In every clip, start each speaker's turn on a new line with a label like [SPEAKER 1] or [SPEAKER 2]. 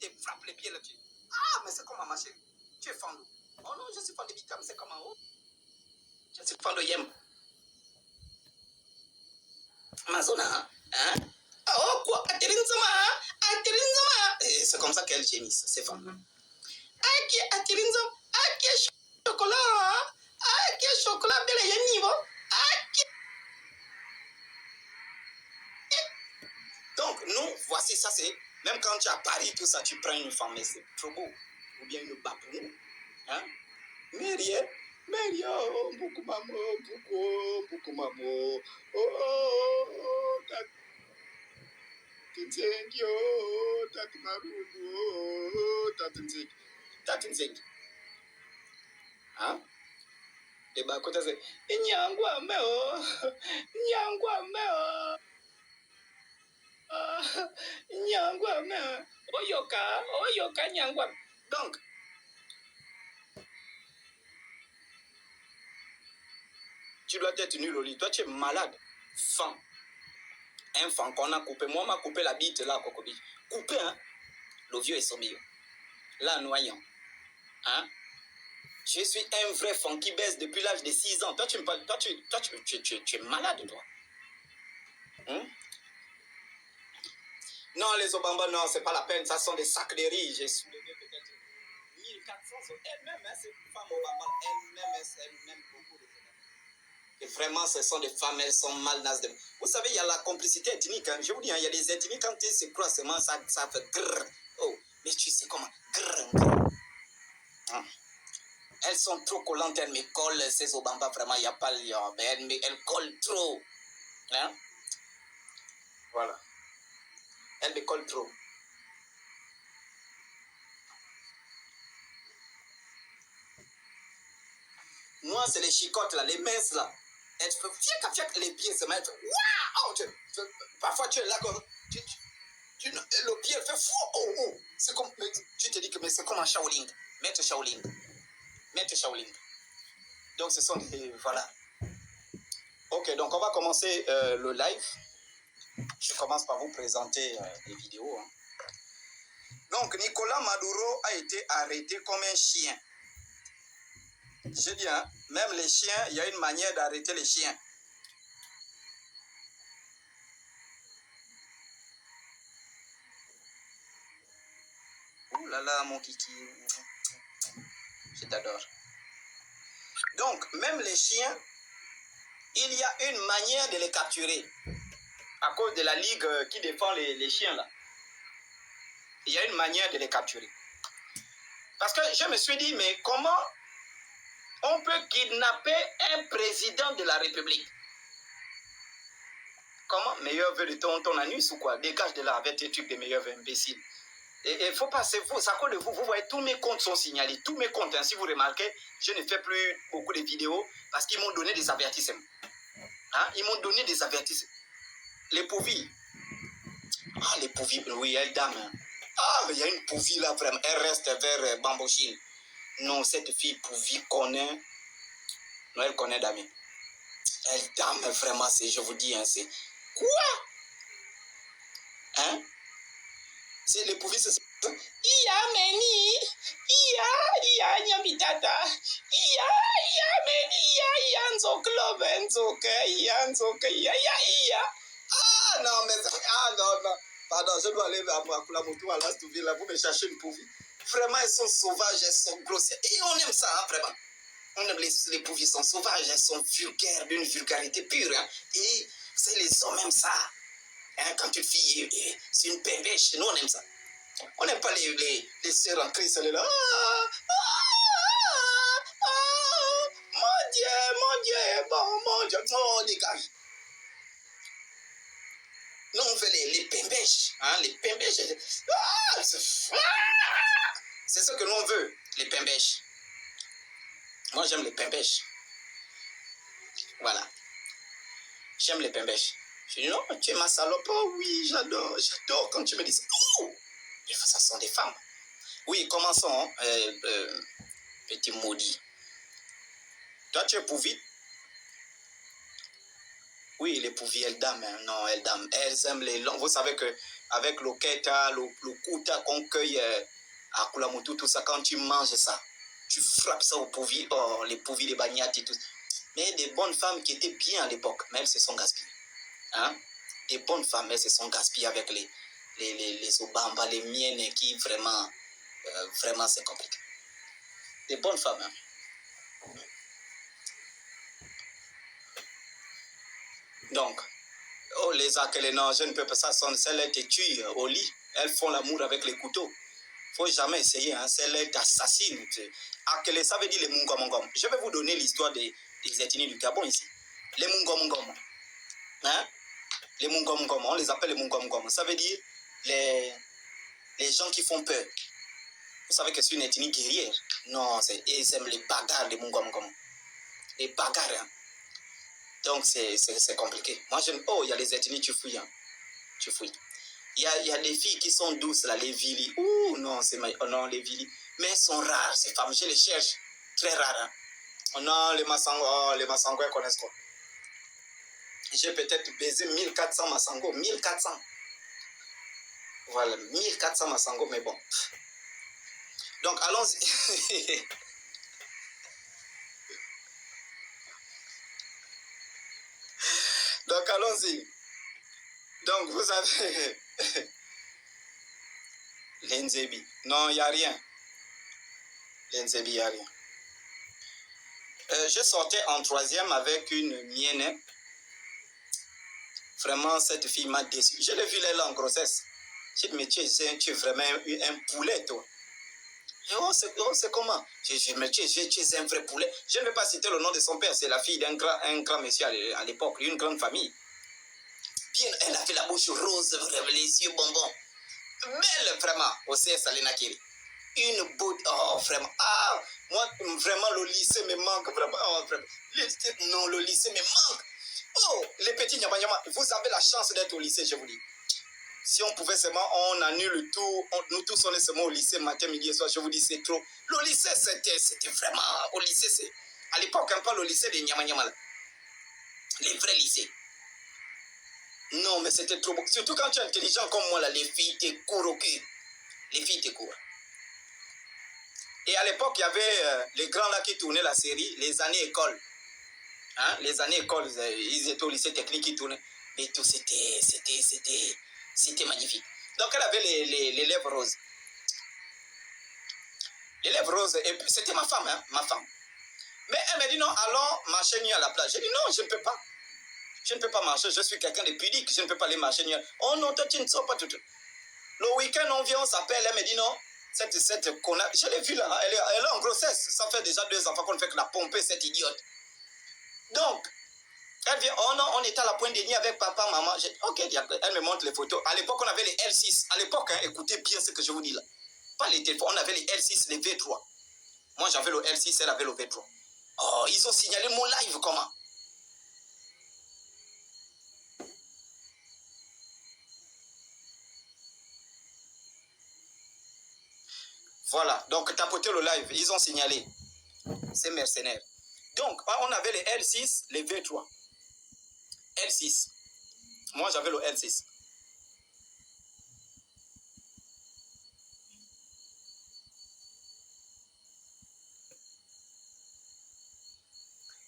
[SPEAKER 1] te frappe les pieds là-dessus. Ah, mais c'est comment ma chérie? Tu es fan. Oh non, je suis fan de Bita, mais c'est comment? Oh, je suis fan de Yem. Mazona, hein? Oh, quoi? Atirinzama. C'est comme ça qu'elle gémisse, ces femmes. Atirinzama. Chocolat. Chocolat, bel et niveau. Donc, nous, voici, ça c'est, même quand tu es à Paris, tout ça, tu prends une femme, mais c'est trop beau. Ou bien une babou. Hein? Mario, beaucoup maman, beaucoup maman. Oh, tatinzek, yo, tatimarundo, tatinzek. Hein? Et bah, quand c'est, nyangwa meo, nyangwa meo. Nyangwa meo. Oyoka, nyangwa. Donc, tu dois être nul au lit. Toi, tu es malade. Fan. Un fan qu'on a coupé. Moi, on m'a coupé la bite là, Cocobi. Coupé, hein. Le vieux est sommeil. Là, noyant. Hein. Je suis un vrai fan qui baisse depuis l'âge de 6 ans. Toi, tu me parles. Toi, tu es malade, toi. Hein? Non, les Obamba, non, c'est pas la peine. Ça sont des sacs de riz. J'ai soulevé peut-être 1400. Elle-même, hein, ces femmes Obamba, elles-mêmes beaucoup de. Et vraiment, ce sont des femmes, elles sont mal nasses. Vous savez, il y a la complicité ethnique. Hein. Je vous dis, hein, il y a des ethniques, quand ils se croisent seulement, ça fait grrr. Oh, mais tu sais comment? Grrr. Hein? Elles sont trop collantes, elles me collent. Ces Obamba, vraiment, il n'y a pas lieu. Elles collent trop. Hein? Voilà. Elles me collent trop. Moi, c'est les chicottes, là, les minces, là. Elles font fiac, les pieds se mettent. Waouh! Parfois, tu es là, comme. Le pied fait fou. Oh. C'est comme. Tu te dis que c'est comme un Shaolin. Maître Shaolin. Donc, ce sont des. Voilà. Ok, donc on va commencer le live. Je commence par vous présenter les vidéos. Hein. Donc, Nicolas Maduro a été arrêté comme un chien. J'ai dit, hein, même les chiens, il y a une manière d'arrêter les chiens. Ouh là là, mon kiki. Je t'adore. Donc, même les chiens, il y a une manière de les capturer. À cause de la ligue qui défend les chiens là. Il y a une manière de les capturer. Parce que je me suis dit, mais comment on peut kidnapper un président de la République? Comment? Meilleur vœu de ton anus ou quoi? Dégage de là avec tes trucs de meilleurs vœux imbéciles. Et il faut passer, ça cause de vous. Vous voyez, tous mes comptes sont signalés. Tous mes comptes, hein, si vous remarquez, je ne fais plus beaucoup de vidéos parce qu'ils m'ont donné des avertissements. Hein? Ils m'ont donné des avertissements. Les pouvis. Ah, les pouvis, oui, elle dame. Hein. Ah, mais il y a une pouvie là, vraiment. Elle reste vers Bambochine. Non, cette fille pouvie connaît. Non, elle connaît Dame. Elle dame, vraiment, c'est, je vous dis, hein, c'est. Quoi? Hein? C'est les pouvies, c'est. Iya meni, iya nyabitata, iya meni, iya nzoke, iya. Ah non, mais non. Pardon, je dois aller à Kulamoto, à l'Astoville, là, vous me cherchez une pouvie. Vraiment, elles sont sauvages, elles sont grossières. Et on aime ça, hein, vraiment. On aime les pouvies, sont sauvages, elles sont vulgaires, d'une vulgarité pure. Hein. Et c'est les hommes aiment ça. Hein, quand une fille, c'est une pervêche, nous on aime ça. On n'aime pas les sœurs en Christ, elles sont là. Mon Dieu, bon, mon Dieu, non, dégage. Nous, on fait les pembèches. Hein, les pembèches. C'est ce que nous, on veut, les pembèches. Moi, j'aime les pembèches. Voilà. J'aime les pembèches. Je dis, non, tu es ma salope. Oh oui, j'adore quand tu me dis ça. Oh, ça sont des femmes. Oui, commençons. Petit maudit. Toi, tu es pouvi. Oui, les pouvies, elles dament. Hein. Non, elles dament. Elles aiment les longs. Vous savez qu'avec le keta, le kuta qu'on cueille à Kulamutu, tout ça, quand tu manges ça, tu frappes ça aux pouvies, oh, les pouvies, les bagnati, tout ça. Mais des bonnes femmes qui étaient bien à l'époque, mais elles se sont gaspillées. Hein? Des bonnes femmes, elles se sont gaspillées avec les Obamba, les miennes, qui vraiment, vraiment, c'est compliqué. Des bonnes femmes. Hein? Donc, oh, les accolés, non, je ne peux pas, ça, celles-là te tuent au lit. Elles font l'amour avec les couteaux. Faut jamais essayer, hein, celles-là t'assassinent. Accolés, ça veut dire les Mungomongom. Je vais vous donner l'histoire des ethnies du Gabon ici. Les Mungomongom. Hein? Les Mungomongom, on les appelle les Mungomongom. Ça veut dire les gens qui font peur. Vous savez que c'est une ethnie guerrière. Non, ils aiment les bagarres, les Mungomongom. Les bagarres, hein. Donc, c'est compliqué. Moi, j'aime... Oh, il y a les ethnies, tu fouilles. Hein. Tu fouilles. Il y a des filles qui sont douces, là, les Vili. Ouh, non, oh, non, les Vili. Mais elles sont rares, ces femmes. Je les cherche. Très rares. Hein. Oh non, les Massango, elles connaissent quoi. J'ai peut-être baisé 1400 Massango. 1400. Voilà, 1400 Massango, mais bon. Donc, allons-y. Donc, allons-y. Donc, vous avez... L'Enzebi. Non, il n'y a rien. L'Enzebi, il n'y a rien. Je sortais en 3e avec une mienne. Vraiment, cette fille m'a déçu. Je l'ai vu, elle est en grossesse. J'ai dit, mais tu es vraiment un poulet, toi. Et c'est comment? Mais tu es un vrai poulet. Je ne vais pas citer le nom de son père. C'est la fille d'un grand monsieur à l'époque, une grande famille. Bien, elle avait la bouche rose, les yeux bonbons. Belle, vraiment, au CS Alena Kiri. Une beauté, oh, vraiment. Ah, moi, vraiment, le lycée me manque, vraiment. Oh, vraiment. Non, le lycée me manque. Oh, les petits nyama, vous avez la chance d'être au lycée, je vous dis. Si on pouvait seulement, on annule tout. Nous tous, on est seulement au lycée matin, midi et soir. Je vous dis, c'est trop. Le lycée, c'était vraiment... Au lycée, c'est... À l'époque, on parle au lycée des nyama. Les vrais lycées. Non, mais c'était trop beau. Surtout quand tu es intelligent comme moi, là, les filles te courent au cul. Les filles te courent. Et à l'époque, il y avait les grands là qui tournaient la série, les années école. Hein? Les années école, ils étaient au lycée technique qui tournaient. Mais tout, c'était magnifique. Donc, elle avait les lèvres roses. Les lèvres roses, et puis c'était ma femme, hein, ma femme. Mais elle m'a dit non, allons marcher nuit à la plage. J'ai dit non, je ne peux pas. Je ne peux pas marcher, je suis quelqu'un de pudique, je ne peux pas aller marcher nuit. Oh non, toi, tu ne sors pas tout. Le week-end, on vient, on s'appelle, elle me dit non. Cette connasse, je l'ai vue là, elle est en grossesse. Ça fait déjà 2 enfants qu'on ne fait que la pomper, cette idiote. Donc, elle vient, oh non, on était à la pointe des nids avec papa, maman. Ok, elle me montre les photos. À l'époque, on avait les L6. À l'époque, hein, écoutez bien ce que je vous dis là. Pas les téléphones, on avait les L6, les V3. Moi, j'avais le L6, elle avait le V3. Oh, ils ont signalé mon live, comment? Voilà, donc tapotez le live, ils ont signalé. C'est mercenaire. Donc, on avait les L6, les V3. L6. Moi, j'avais le L6.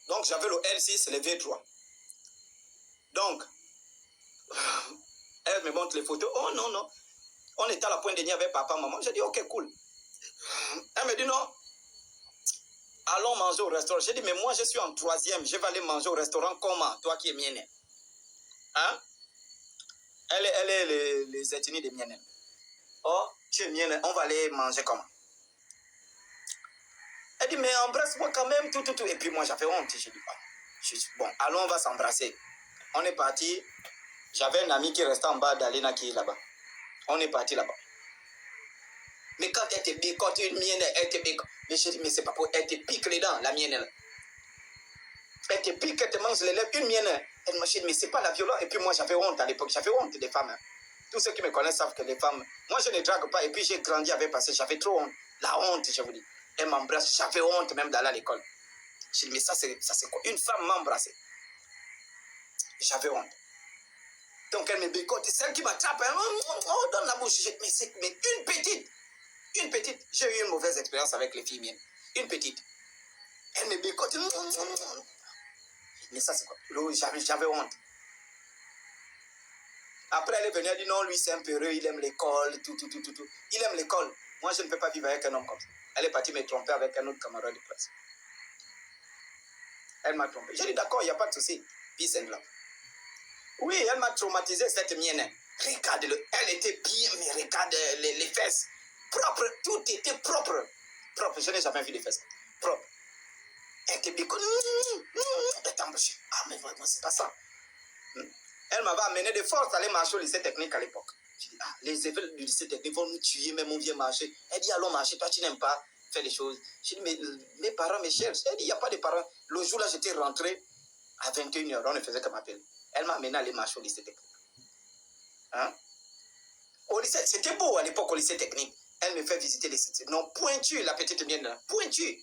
[SPEAKER 1] Donc, j'avais le L6, les V3. Donc, elle me montre les photos. Oh non, non. On était à la pointe de nuit avec papa, maman. J'ai dit, ok, cool. Elle me dit, non. Allons manger au restaurant. J'ai dit, mais moi, je suis en 3e. Je vais aller manger au restaurant. Comment? Toi qui es mienne. Hein? Elle est les ethnies de mienne. Oh, tu es mienne. On va aller manger comment? Elle dit, mais embrasse-moi quand même, tout. Et puis moi, j'avais honte. J'ai dit, bon, allons, on va s'embrasser. On est parti. J'avais un ami qui restait en bas d'Alena qui est là-bas. On est parti là-bas. Mais quand elle te bécote, une mienne, elle te bécote. Mais je dis, mais c'est pas pour... Elle te pique les dents, la mienne. Elle te pique, elle te mange les lèvres. Une mienne, elle m'a dit, mais c'est pas la violence. Et puis moi, j'avais honte à l'époque. J'avais honte des femmes. Hein. Tous ceux qui me connaissent savent que les femmes... Moi, je ne drague pas. Et puis, j'ai grandi avec passé. J'avais trop honte. La honte, je vous dis. Elle m'embrasse. J'avais honte même d'aller à l'école. Je dis, mais ça, c'est quoi? Une femme m'a embrassé. J'avais honte. Donc elle me bécote, celle qui m'attrape, on donne la bouche. Mais une petite, j'ai eu une mauvaise expérience avec les filles miennes. Une petite. Elle me bécote. Mais ça c'est quoi? J'avais honte. Après elle est venue, elle dit non, lui c'est un peureux, il aime l'école, tout. Il aime l'école. Moi je ne peux pas vivre avec un homme comme ça. Elle est partie me tromper avec un autre camarade de classe. Elle m'a trompé. J'ai dit d'accord, il n'y a pas de souci. Peace and love. Oui, elle m'a traumatisé cette mienne. Regarde-le, elle était bien, mais regarde les fesses. Propre, tout était propre. Propre, je n'ai jamais vu des fesses. Propre. Elle était bien. Elle était embauchée. Ah, mais vraiment, c'est pas ça. Elle m'avait amené de force à aller marcher au lycée technique à l'époque. J'ai dit, ah, les élèves du lycée technique vont nous tuer, même on vient marcher. Elle dit, allons marcher, toi tu n'aimes pas faire les choses. J'ai dit, mais mes parents me cherchent. Elle dit, il n'y a pas de parents. Le jour là, j'étais rentré à 21h, on ne faisait que m'appeler. Elle m'a amené à aller marcher au lycée technique. Hein? Au lycée, c'était beau à l'époque au lycée technique. Elle me fait visiter les sites. Non, pointu, la petite mienne là. Pointu.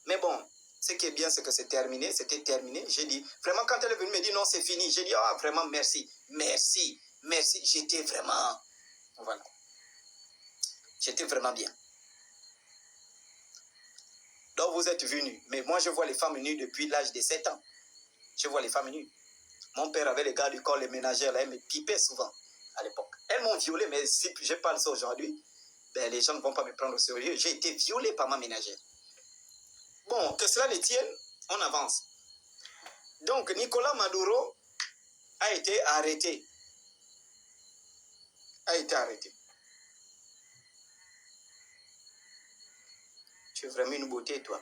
[SPEAKER 1] Mais bon, ce qui est bien, c'est que c'est terminé. C'était terminé. J'ai dit, vraiment, quand elle est venue me dire non, c'est fini. J'ai dit, ah, vraiment, merci. Merci. Merci. J'étais vraiment. Voilà. J'étais vraiment bien. Donc, vous êtes venus. Mais moi, je vois les femmes nues depuis l'âge de 7 ans. Je vois les femmes nues. Mon père avait les gars du corps, les ménagères, là, elles me pipaient souvent à l'époque. Elles m'ont violé, mais si je parle ça aujourd'hui, ben, les gens ne vont pas me prendre au sérieux. J'ai été violé par ma ménagère. Bon, que cela ne tienne, on avance. Donc, Nicolas Maduro a été arrêté. Tu es vraiment une beauté, toi.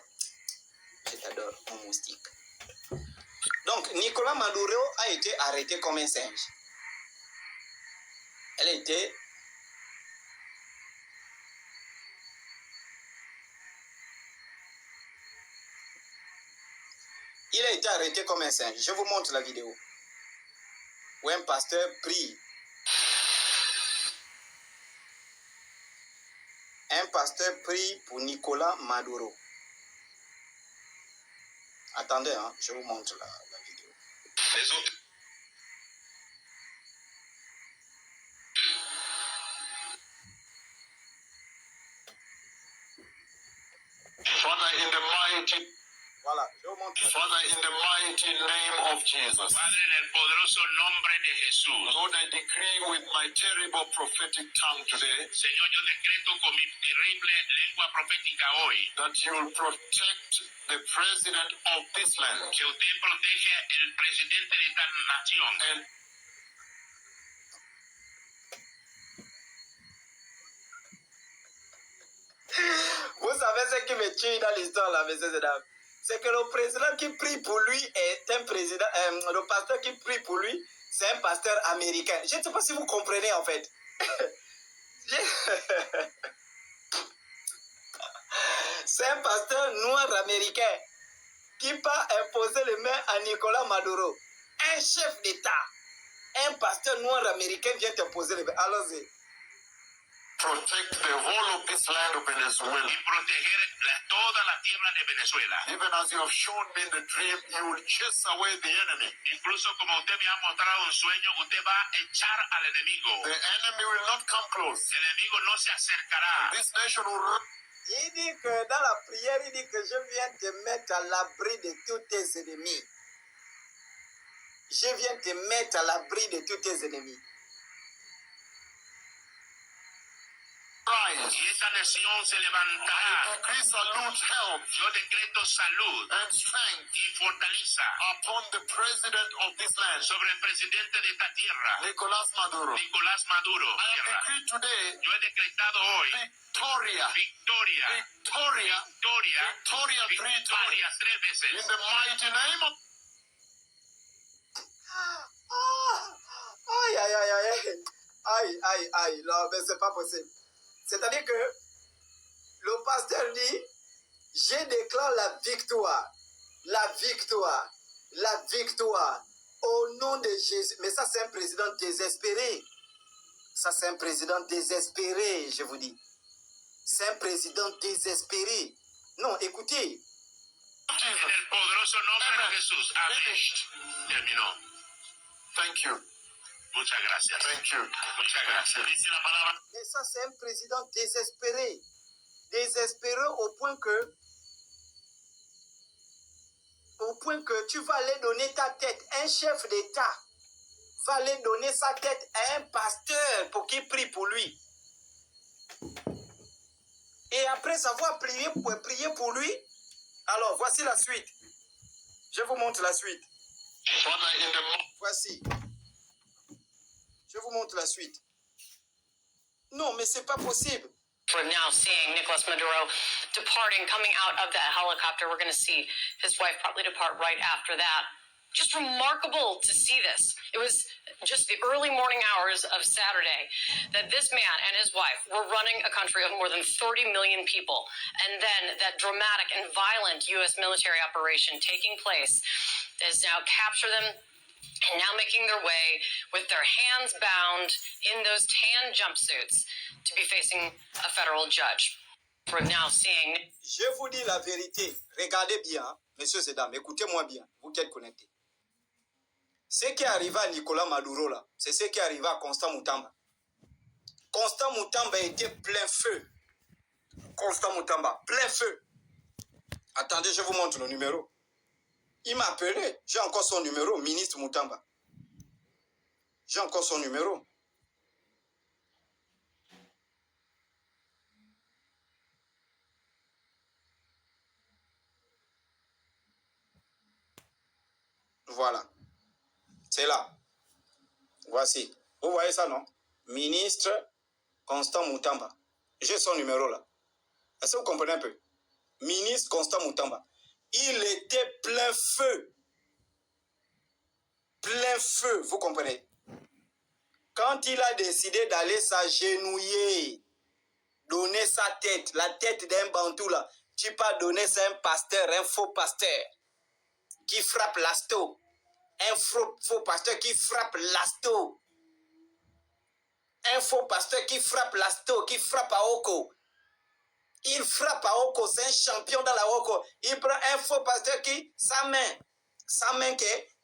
[SPEAKER 1] Je t'adore, mon moustique. Donc, Nicolas Maduro a été arrêté comme un singe. Il a été arrêté comme un singe. Je vous montre la vidéo. Où un pasteur prie. Un pasteur prie pour Nicolas Maduro. Attendez, hein, je vous montre la vidéo. Les autres. Father, in the mighty... Voilà, je vous montre. Father, in the mighty name of Jesus. Padre, en el poderoso nombre de Jesús. Lord, I decree with my terrible prophetic tongue today. Señor, yo decreto con mi terrible lengua profética hoy. That you will protect the president of this land. Que usted protege el presidente de esta nación. And vous savez ce qui me tue dans l'histoire là, messieurs et dames? C'est que le président qui prie pour lui est un président, le pasteur qui prie pour lui, c'est un pasteur américain. Je ne sais pas si vous comprenez en fait. C'est un pasteur noir américain qui part imposer les mains à Nicolas Maduro. Un chef d'État, un pasteur noir américain vient imposer les mains. Allons-y. Protect the whole of this land of Venezuela. Y proteger toda la tierra de Venezuela. Even as you have shown me in the dream, you will chase away the enemy. Incluso como usted me ha mostrado un sueño, usted va a echar al enemigo. The enemy will not come close. El enemigo no se acercará. And this nation will... Il dit que dans la prière, il dit que je viens te mettre à l'abri de tous tes ennemis. Je viens te mettre à l'abri de tous tes ennemis. Y esta nación se levantará. Yo decreto salud and strength y fortaleza upon the president of this land. Sobre el presidente de esta tierra, Nicolás Maduro. Today, yo he decretado hoy victoria tres veces. In the mighty name of... Aïe, non, mais c'est pas possible. C'est-à-dire que le pasteur dit, je déclare la victoire au nom de Jésus. Mais ça, c'est un président désespéré. Je vous dis. C'est un président désespéré. Non, écoutez. En el poderoso nombre de Jesús. Terminó.
[SPEAKER 2] Thank you. Muchas gracias. Thank you. Muchas gracias. Dice la palabra.
[SPEAKER 1] Mais ça, c'est un président désespéré. Désespéré au point que tu vas aller donner ta tête. Un chef d'État va aller donner sa tête à un pasteur pour qu'il prie pour lui. Et après avoir prié pour lui, alors voici la suite. Je vous montre la suite. Voici. Je vous montre la suite. Non, mais c'est pas possible.
[SPEAKER 3] We're now seeing Nicolas Maduro departing, coming out of that helicopter. We're going to see his wife probably depart right after that. Just remarkable to see this. It was just the early morning hours of Saturday that this man and his wife were running a country of more than 30 million people. And then that dramatic and violent U.S. military operation taking place has now captured them and now making their way with their hands bound in those tan jumpsuits to be facing a federal judge. We're now seeing...
[SPEAKER 1] Je vous dis la vérité. Regardez bien, messieurs et dames, écoutez-moi bien, vous qui êtes connectés. Ce qui est arrivé à Nicolas Maduro, là, c'est ce qui est arrivé à Constant Moutamba. Constant Moutamba était plein feu. Constant Moutamba, plein feu. Attendez, je vous montre le numéro. Il m'a appelé. J'ai encore son numéro, ministre Moutamba. J'ai encore son numéro. Voilà. C'est là. Voici. Vous voyez ça, non? Ministre Constant Moutamba. J'ai son numéro là. Est-ce que vous comprenez un peu? Ministre Constant Moutamba. Il était plein feu. Plein feu, vous comprenez? Quand il a décidé d'aller s'agenouiller, donner sa tête, la tête d'un bantou là, tu peux donner ça à un pasteur, un faux pasteur, qui frappe l'asto. Un faux pasteur qui frappe l'asto. Un faux pasteur qui frappe l'asto, qui frappe à Oko. Il frappe à Oko, c'est un champion dans la Oko. Il prend un faux pasteur qui, sa main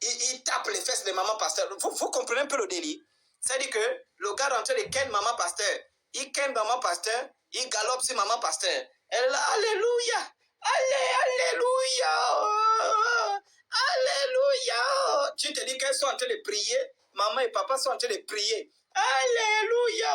[SPEAKER 1] il tape les fesses de maman pasteur. Vous comprenez un peu le délire? C'est-à-dire que le gars est en train de ken maman pasteur. Il ken maman pasteur, il galope sur maman pasteur. Elle est là, alléluia, alléluia, alléluia. Tu te dis qu'elles sont en train de prier, maman et papa sont en train de prier. Alléluia,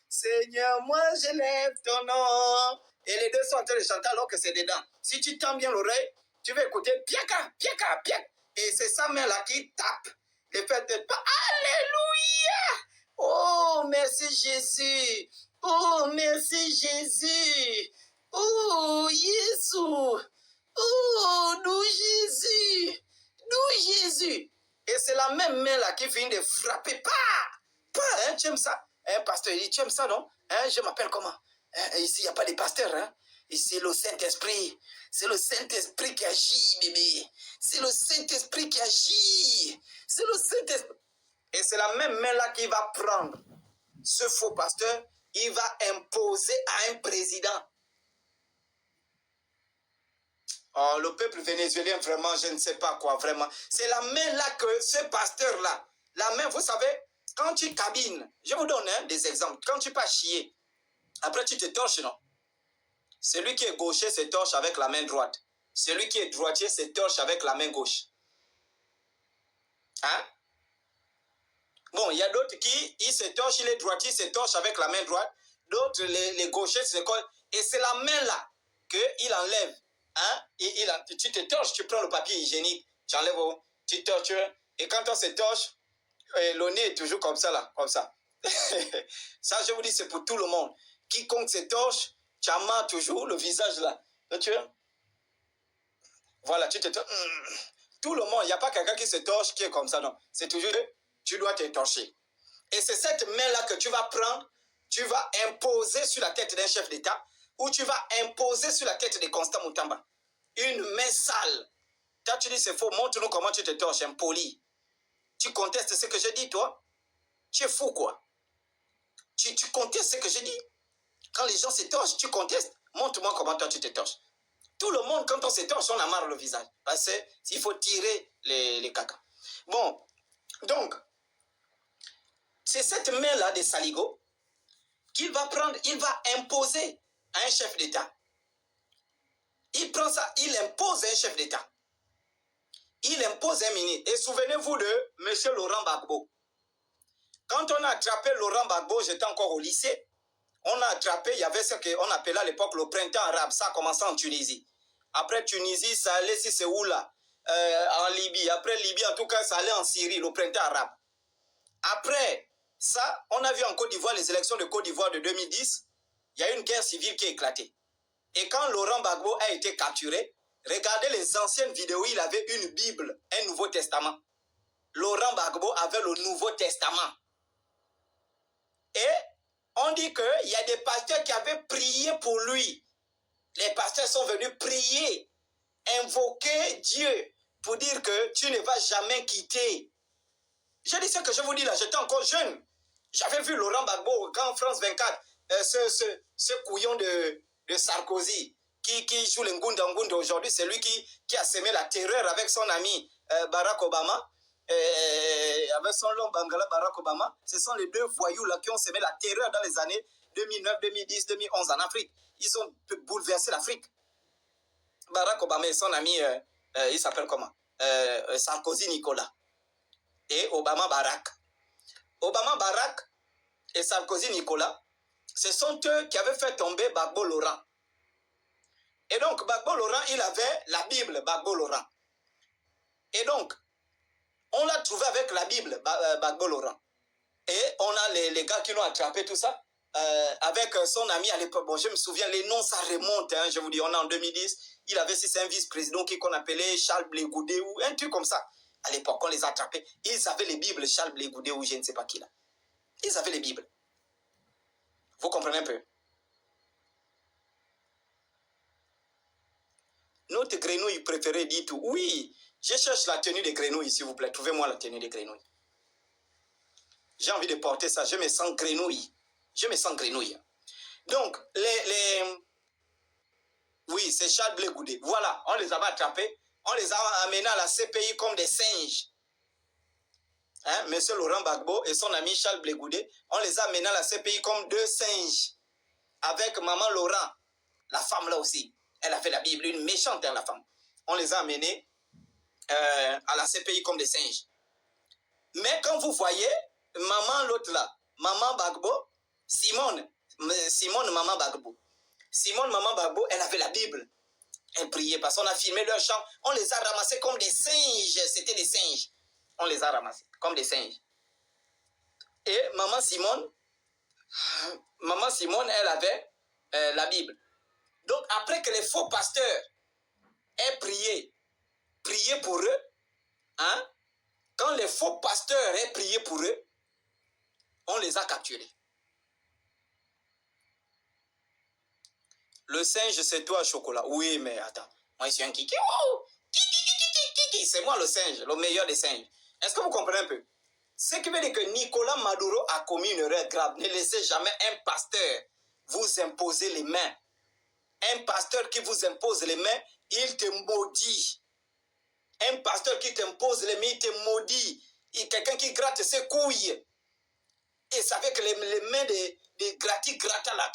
[SPEAKER 1] Seigneur, moi je lève ton nom. Et les deux sont en train de chanter alors que c'est dedans. Si tu tends bien l'oreille, tu vas écouter piaka, piaka, piaka. Et c'est sa main-là qui tape. Les fêtes de pas. Alléluia. Oh, merci Jésus. Oh, merci Jésus. Oh, Jésus. Oh, nous Jésus. Nous Jésus. Et c'est la même main-là qui finit de frapper. Hein, tu aimes ça? Hein, pasteur, il dit, tu aimes ça, non? Hein, je m'appelle comment? Hein, ici, il n'y a pas de pasteur. Hein? Ici, le Saint-Esprit. C'est le Saint-Esprit qui agit, bébé. C'est le Saint-Esprit qui agit. C'est le Saint-Esprit. Et c'est la même main-là qui va prendre ce faux pasteur. Il va imposer à un président. Oh, le peuple vénézuélien, vraiment, je ne sais pas quoi, vraiment. C'est la main-là que ce pasteur-là, la main, vous savez, quand tu cabines, je vous donne des exemples. Quand tu pars chier, après tu te torches, non? Celui qui est gaucher se torche avec la main droite. Celui qui est droitier se torche avec la main gauche. Hein? Bon, il y a d'autres qui, ils se torchent, il est droitier, se torche avec la main droite. D'autres, les gauchers se collent. Et c'est la main-là qu'il enlève. Hein? Tu te torches, tu prends le papier hygiénique, tu enlèves, tu torches. Et quand on se torche, le nez est toujours comme ça, là, comme ça. Ça, je vous dis, c'est pour tout le monde. Quiconque se torche, tu amas toujours le visage là. Tu vois? Voilà, tu te torches. Tout le monde, il n'y a pas quelqu'un qui se torche qui est comme ça, non. C'est toujours, tu dois te torcher. Et c'est cette main-là que tu vas prendre, tu vas imposer sur la tête d'un chef d'État, ou tu vas imposer sur la tête de Constant Moutamba. Une main sale. Toi, tu dis c'est faux, montre-nous comment tu te torches, impoli. Tu contestes ce que je dis, toi? Tu es fou, quoi. Tu contestes ce que je dis? Quand les gens se torchent, tu contestes. Montre-moi comment toi tu te torches. Tout le monde, quand on se torche, on amarre le visage. Parce qu'il faut tirer les caca. Bon, donc, c'est cette main-là de Saligo qu'il va prendre, il va imposer à un chef d'État. Il prend ça, il impose un chef d'État. Il impose un ministre. Et souvenez-vous de M. Laurent Gbagbo. Quand on a attrapé Laurent Gbagbo, j'étais encore au lycée, on a attrapé, il y avait ce qu'on appelait à l'époque le printemps arabe. Ça a commencé en Tunisie. Après Tunisie, ça allait, si c'est où là, en Libye. Après Libye, en tout cas, ça allait en Syrie, le printemps arabe. Après ça, on a vu en Côte d'Ivoire, les élections de Côte d'Ivoire de 2010, il y a eu une guerre civile qui a éclaté. Et quand Laurent Gbagbo a été capturé, regardez les anciennes vidéos, il avait une Bible, un Nouveau Testament. Laurent Gbagbo avait le Nouveau Testament. Et on dit qu'il y a des pasteurs qui avaient prié pour lui. Les pasteurs sont venus prier, invoquer Dieu pour dire que tu ne vas jamais quitter. Je dis ce que je vous dis là, j'étais encore jeune. J'avais vu Laurent Gbagbo quand France 24, ce couillon de Sarkozy qui joue le Ngunda aujourd'hui, c'est lui qui a semé la terreur avec son ami Barack Obama. Avec son long Bangala Barack Obama, ce sont les deux voyous là qui ont semé la terreur dans les années 2009, 2010, 2011 en Afrique. Ils ont bouleversé l'Afrique. Barack Obama et son ami, il s'appelle comment? Sarkozy Nicolas. Et Obama Barack. Obama Barack et Sarkozy Nicolas, ce sont eux qui avaient fait tomber Gbagbo Laurent. Et donc, Gbagbo Laurent, il avait la Bible, Gbagbo Laurent. Et donc, on l'a trouvé avec la Bible, Gbagbo Laurent. Et on a les gars qui l'ont attrapé, tout ça, avec son ami à l'époque. Bon, je me souviens, les noms, ça remonte, hein, je vous dis, on est en 2010. Il avait, c'est un vice-président qu'on appelait Charles Blé Goudé ou un truc comme ça. À l'époque, on les a attrapés. Ils avaient les Bibles, Charles Blé Goudé ou je ne sais pas qui là. Ils avaient les Bibles. Vous comprenez un peu? Notre grenouille préférée dit tout. Oui, je cherche la tenue des grenouilles, s'il vous plaît. Trouvez-moi la tenue des grenouilles. J'ai envie de porter ça. Je me sens grenouille. Je me sens grenouille. Donc, oui, c'est Charles Blé Goudé. Voilà, on les avait attrapés. On les a amenés à la CPI comme des singes. Hein, Monsieur Laurent Gbagbo et son ami Charles Blé Goudé, on les a amenés à la CPI comme deux singes. Avec maman Laurent, la femme là aussi. Elle avait la Bible, une méchante, hein, la femme. On les a amenés à la CPI comme des singes. Mais quand vous voyez, maman l'autre là, maman Gbagbo, Simone maman Gbagbo. Simone maman Gbagbo, elle avait la Bible. Elle priait parce qu'on a filmé leur chant. On les a ramassés comme des singes. C'était des singes. On les a ramassés comme des singes. Et maman Simone, elle avait la Bible. Donc après que les faux pasteurs aient prié pour eux, hein, quand les faux pasteurs aient prié pour eux, on les a capturés. Le singe, c'est toi, Chocolat. Oui, mais attends. Moi, je suis un kiki. Oh, c'est moi le singe, le meilleur des singes. Est-ce que vous comprenez un peu? Ce qui veut dire que Nicolas Maduro a commis une erreur grave. Ne laissez jamais un pasteur vous imposer les mains. Un pasteur qui vous impose les mains, il te maudit. Un pasteur qui t'impose les mains, il te maudit. Quelqu'un qui gratte ses couilles. Et ça fait que les mains de gratta là,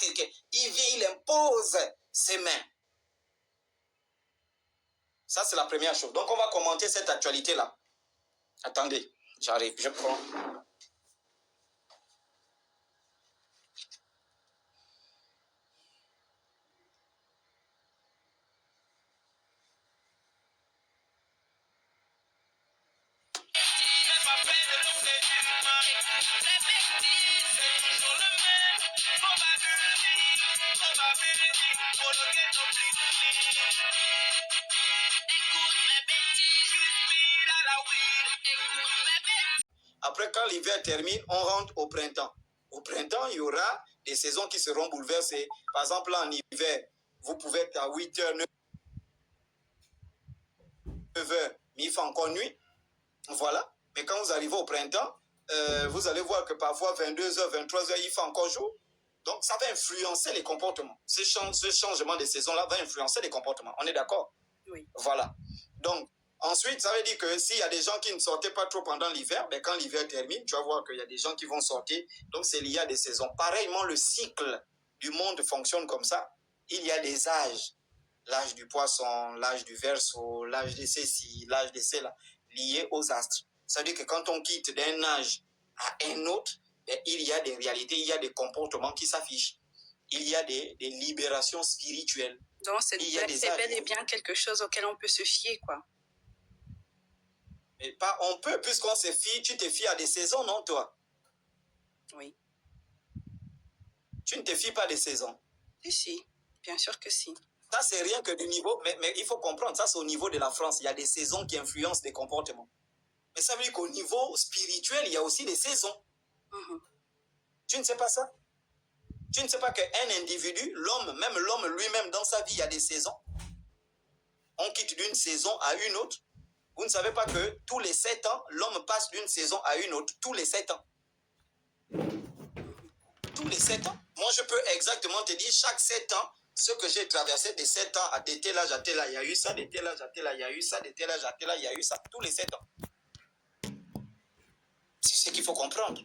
[SPEAKER 1] il vient, il impose ses mains. Ça, c'est la première chose. Donc, on va commenter cette actualité-là. Attendez, j'arrive, je prends. Après, quand l'hiver termine, on rentre au printemps. Au printemps, il y aura des saisons qui seront bouleversées. Par exemple, en hiver, vous pouvez être à 8h, 9h, mais il fait encore nuit. Voilà. Mais quand vous arrivez au printemps, vous allez voir que parfois 22h, 23h, il fait encore jour. Donc, ça va influencer les comportements. Ce changement de saison-là va influencer les comportements. On est d'accord?
[SPEAKER 3] Oui.
[SPEAKER 1] Voilà. Donc, Ensuite, ça veut dire que s'il y a des gens qui ne sortaient pas trop pendant l'hiver, ben quand l'hiver termine, tu vas voir qu'il y a des gens qui vont sortir. Donc, c'est lié à des saisons. Pareillement, le cycle du monde fonctionne comme ça. Il y a des âges. L'âge du poisson, l'âge du verseau, l'âge de ceci, l'âge de cela, liés aux astres. Ça veut dire que quand on quitte d'un âge à un autre, ben, il y a des réalités, il y a des comportements qui s'affichent. Il y a des libérations spirituelles.
[SPEAKER 4] Donc, c'est bel et bien quelque chose auquel on peut se fier, quoi.
[SPEAKER 1] Mais pas, on peut, puisqu'on se fie, tu te fies à des saisons, non, toi?
[SPEAKER 4] Oui.
[SPEAKER 1] Tu ne te fies pas des saisons.
[SPEAKER 4] Si, bien sûr que si.
[SPEAKER 1] Ça, c'est rien que du niveau, mais il faut comprendre, ça, c'est au niveau de la France. Il y a des saisons qui influencent des comportements. Mais ça veut dire qu'au niveau spirituel, il y a aussi des saisons. Tu ne sais pas ça? Tu ne sais pas qu'un individu, l'homme, même l'homme lui-même, dans sa vie, il y a des saisons. On quitte d'une saison à une autre. Vous ne savez pas que tous les 7 ans, l'homme passe d'une saison à une autre. Tous les 7 ans. Tous les 7 ans. Moi, je peux exactement te dire, chaque 7 ans, ce que j'ai traversé de 7 ans à tel âge à tel âge, il y a eu ça, de tel âge à tel âge, il y a eu ça, de tel âge à tel âge, il y a eu ça. Tous les 7 ans. C'est ce qu'il faut comprendre.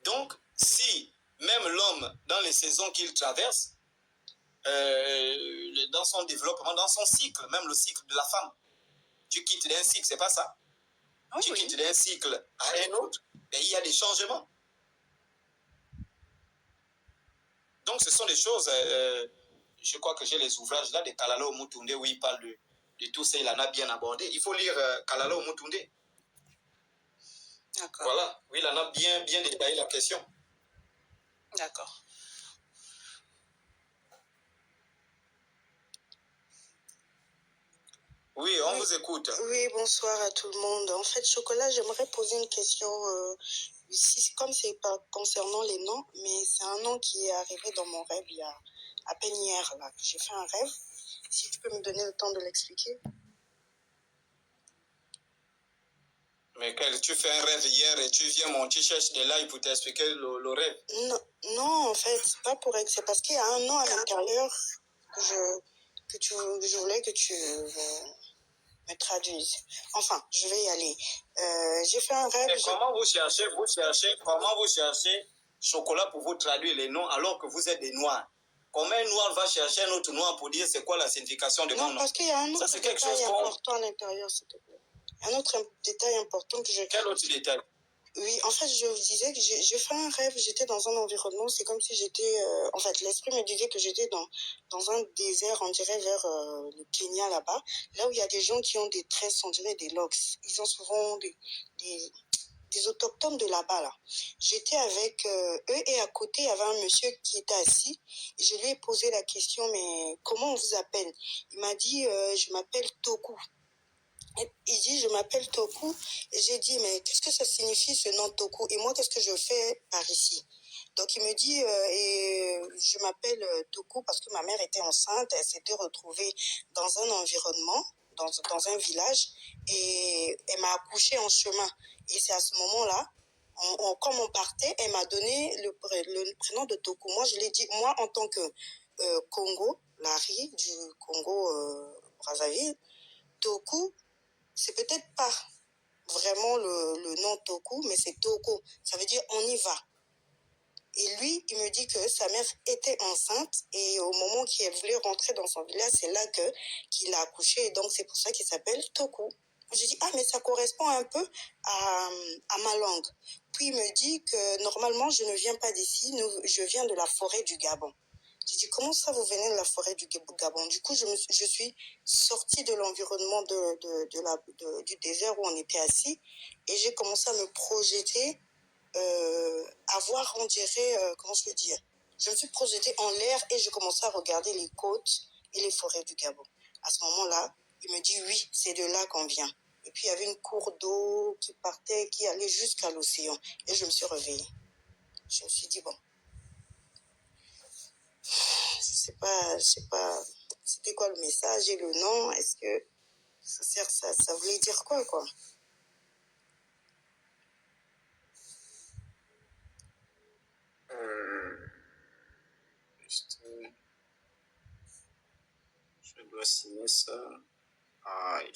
[SPEAKER 1] Donc, si même l'homme, dans les saisons qu'il traverse, dans son développement, dans son cycle, même le cycle de la femme, tu quittes d'un cycle, c'est pas ça?
[SPEAKER 4] Oh,
[SPEAKER 1] tu
[SPEAKER 4] oui.
[SPEAKER 1] quittes d'un cycle à un autre, et il y a des changements. Donc, ce sont des choses, je crois que j'ai les ouvrages là de Kalalo Mutunde où il parle de tout ça, il en a bien abordé. Il faut lire Kalalo Mutunde.
[SPEAKER 4] D'accord.
[SPEAKER 1] Voilà, oui, il en a bien détaillé la question.
[SPEAKER 4] D'accord.
[SPEAKER 1] Oui, on vous écoute.
[SPEAKER 5] Oui, bonsoir à tout le monde. En fait, Chocolat, j'aimerais poser une question, comme c'est pas concernant les noms, mais c'est un nom qui est arrivé dans mon rêve il y a à peine hier, là. J'ai fait un rêve. Si tu peux me donner le temps de l'expliquer.
[SPEAKER 1] Mais tu fais un rêve hier et tu viens tu cherches des lives pour t'expliquer le rêve.
[SPEAKER 5] Non, en fait, c'est pas pour c'est parce qu'il y a un nom à l'intérieur que je voulais que tu me traduises. Enfin, je vais y aller. J'ai fait un rêve.
[SPEAKER 1] Mais comment vous cherchez Chocolat pour vous traduire les noms alors que vous êtes des noirs? Comment un noir va chercher un autre noir pour dire c'est quoi la signification de mon nom?
[SPEAKER 5] Non, parce qu'il y a un autre détail important à l'intérieur, s'il te plaît. Un autre détail important que je...
[SPEAKER 1] Quel autre détail?
[SPEAKER 5] Oui, en fait, je vous disais que j'ai fait un rêve, j'étais dans un environnement, c'est comme si j'étais... en fait, l'esprit me disait que j'étais dans un désert, on dirait vers le Kenya, là-bas, là où il y a des gens qui ont des tresses, on dirait des locks. Ils ont souvent des autochtones de là-bas, là. J'étais avec eux et à côté, il y avait un monsieur qui était assis. Et je lui ai posé la question, mais comment on vous appelle? Il m'a dit, je m'appelle Toku. Il dit, je m'appelle Toku. Et j'ai dit, mais qu'est-ce que ça signifie ce nom Toku? Et moi, qu'est-ce que je fais par ici? Donc, il me dit, et je m'appelle Toku parce que ma mère était enceinte. Elle s'était retrouvée dans un environnement, dans un village. Et elle m'a accouchée en chemin. Et c'est à ce moment-là, comme on partait, elle m'a donné le prénom de Toku. Moi, je l'ai dit, moi, en tant que Congo, Larry du Congo Brazzaville, Toku, c'est peut-être pas vraiment le nom Toku, mais c'est Toko. Ça veut dire on y va. Et lui, il me dit que sa mère était enceinte et au moment qu'il voulait rentrer dans son village, c'est là qu'il a accouché et donc c'est pour ça qu'il s'appelle Toku. Je dis, ah, mais ça correspond un peu à ma langue. Puis il me dit que normalement, je ne viens pas d'ici, je viens de la forêt du Gabon. J'ai dit, comment ça vous venez de la forêt du Gabon? Du coup, je suis sortie de l'environnement du désert où on était assis et j'ai commencé à me projeter, à voir, on dirait, comment je veux dire, je me suis projetée en l'air et j'ai commencé à regarder les côtes et les forêts du Gabon. À ce moment-là, il me dit, oui, c'est de là qu'on vient. Et puis, il y avait une cour d'eau qui partait, qui allait jusqu'à l'océan. Et je me suis réveillée. Je me suis dit, bon, je sais pas, c'était quoi le message et le nom, est-ce que ça voulait dire quoi?
[SPEAKER 1] Juste, je dois signer ça. Aïe.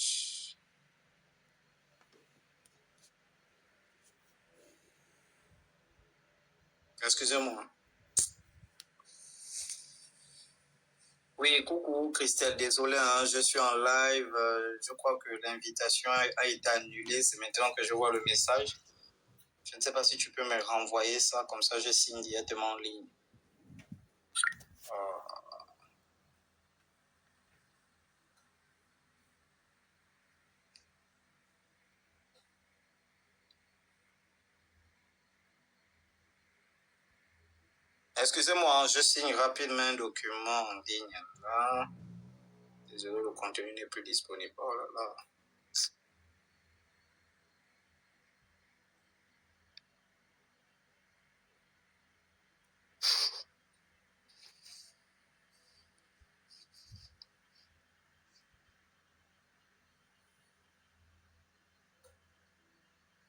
[SPEAKER 1] Excusez-moi. Oui, coucou Christelle, désolé, hein, je suis en live. Je crois que l'invitation a été annulée. C'est maintenant que je vois le message. Je ne sais pas si tu peux me renvoyer ça, comme ça je signe directement en ligne. Excusez-moi, hein, je signe rapidement un document en ligne. Là. Désolé, le contenu n'est plus disponible. Oh là là.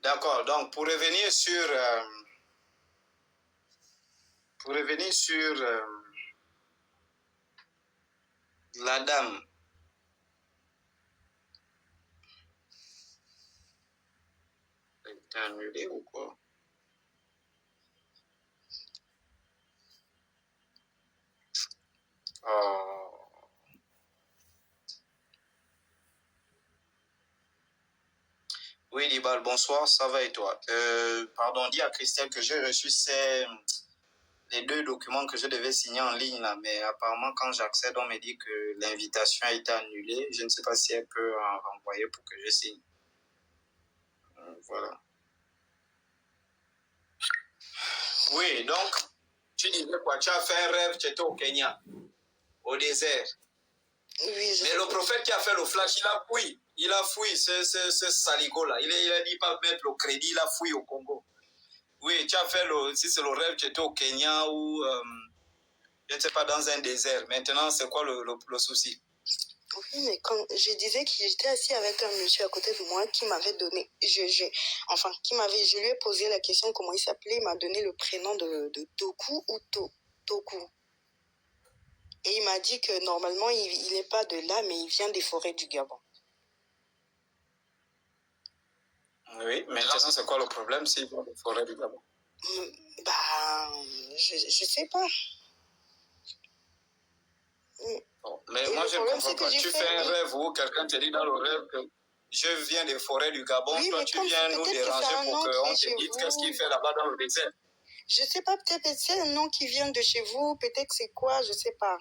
[SPEAKER 1] D'accord, donc pour revenir sur la dame. Elle est annulée ou quoi? Oh. Oui, Libal, bonsoir, ça va et toi? Pardon, dis à Christelle que j'ai reçu les 2 documents que je devais signer en ligne, là, mais apparemment, quand j'accède, on me dit que l'invitation a été annulée. Je ne sais pas si elle peut en renvoyer pour que je signe. Voilà. Oui, donc, tu disais quoi? Tu as fait un rêve, tu étais au Kenya, au désert.
[SPEAKER 5] Oui,
[SPEAKER 1] Mais le prophète qui a fait le flash, il a fouillé ce saligo-là. Il a dit pas mettre le crédit, il a fouillé au Congo. Oui, tu as fait si c'est le rêve, tu étais au Kenya ou, je ne sais pas, dans un désert. Maintenant, c'est quoi le souci?
[SPEAKER 5] Oui, mais quand je disais que j'étais assis avec un monsieur à côté de moi qui m'avait donné, je lui ai posé la question comment il s'appelait, il m'a donné le prénom de Toku ou Toku. Et il m'a dit que normalement, il n'est pas de là, mais il vient des forêts du Gabon.
[SPEAKER 1] Oui, maintenant, c'est quoi le problème s'il vient des forêts du Gabon?
[SPEAKER 5] Bah, je sais pas.
[SPEAKER 1] Bon, mais
[SPEAKER 5] Et
[SPEAKER 1] moi,
[SPEAKER 5] le
[SPEAKER 1] je ne
[SPEAKER 5] problème,
[SPEAKER 1] comprends
[SPEAKER 5] c'est que
[SPEAKER 1] pas.
[SPEAKER 5] j'ai
[SPEAKER 1] Tu
[SPEAKER 5] fait,
[SPEAKER 1] fais un rêve où quelqu'un te dit dans le rêve que je viens des forêts du Gabon.
[SPEAKER 5] Oui,
[SPEAKER 1] toi,
[SPEAKER 5] mais
[SPEAKER 1] tu
[SPEAKER 5] comme
[SPEAKER 1] viens
[SPEAKER 5] c'est
[SPEAKER 1] nous
[SPEAKER 5] peut-être que c'est
[SPEAKER 1] déranger
[SPEAKER 5] un
[SPEAKER 1] pour
[SPEAKER 5] nom qui
[SPEAKER 1] qu'on
[SPEAKER 5] est chez
[SPEAKER 1] te dise
[SPEAKER 5] vous.
[SPEAKER 1] qu'est-ce qu'il fait là-bas dans le désert.
[SPEAKER 5] Je sais pas, peut-être c'est un nom qui vient de chez vous, peut-être c'est quoi, je sais pas.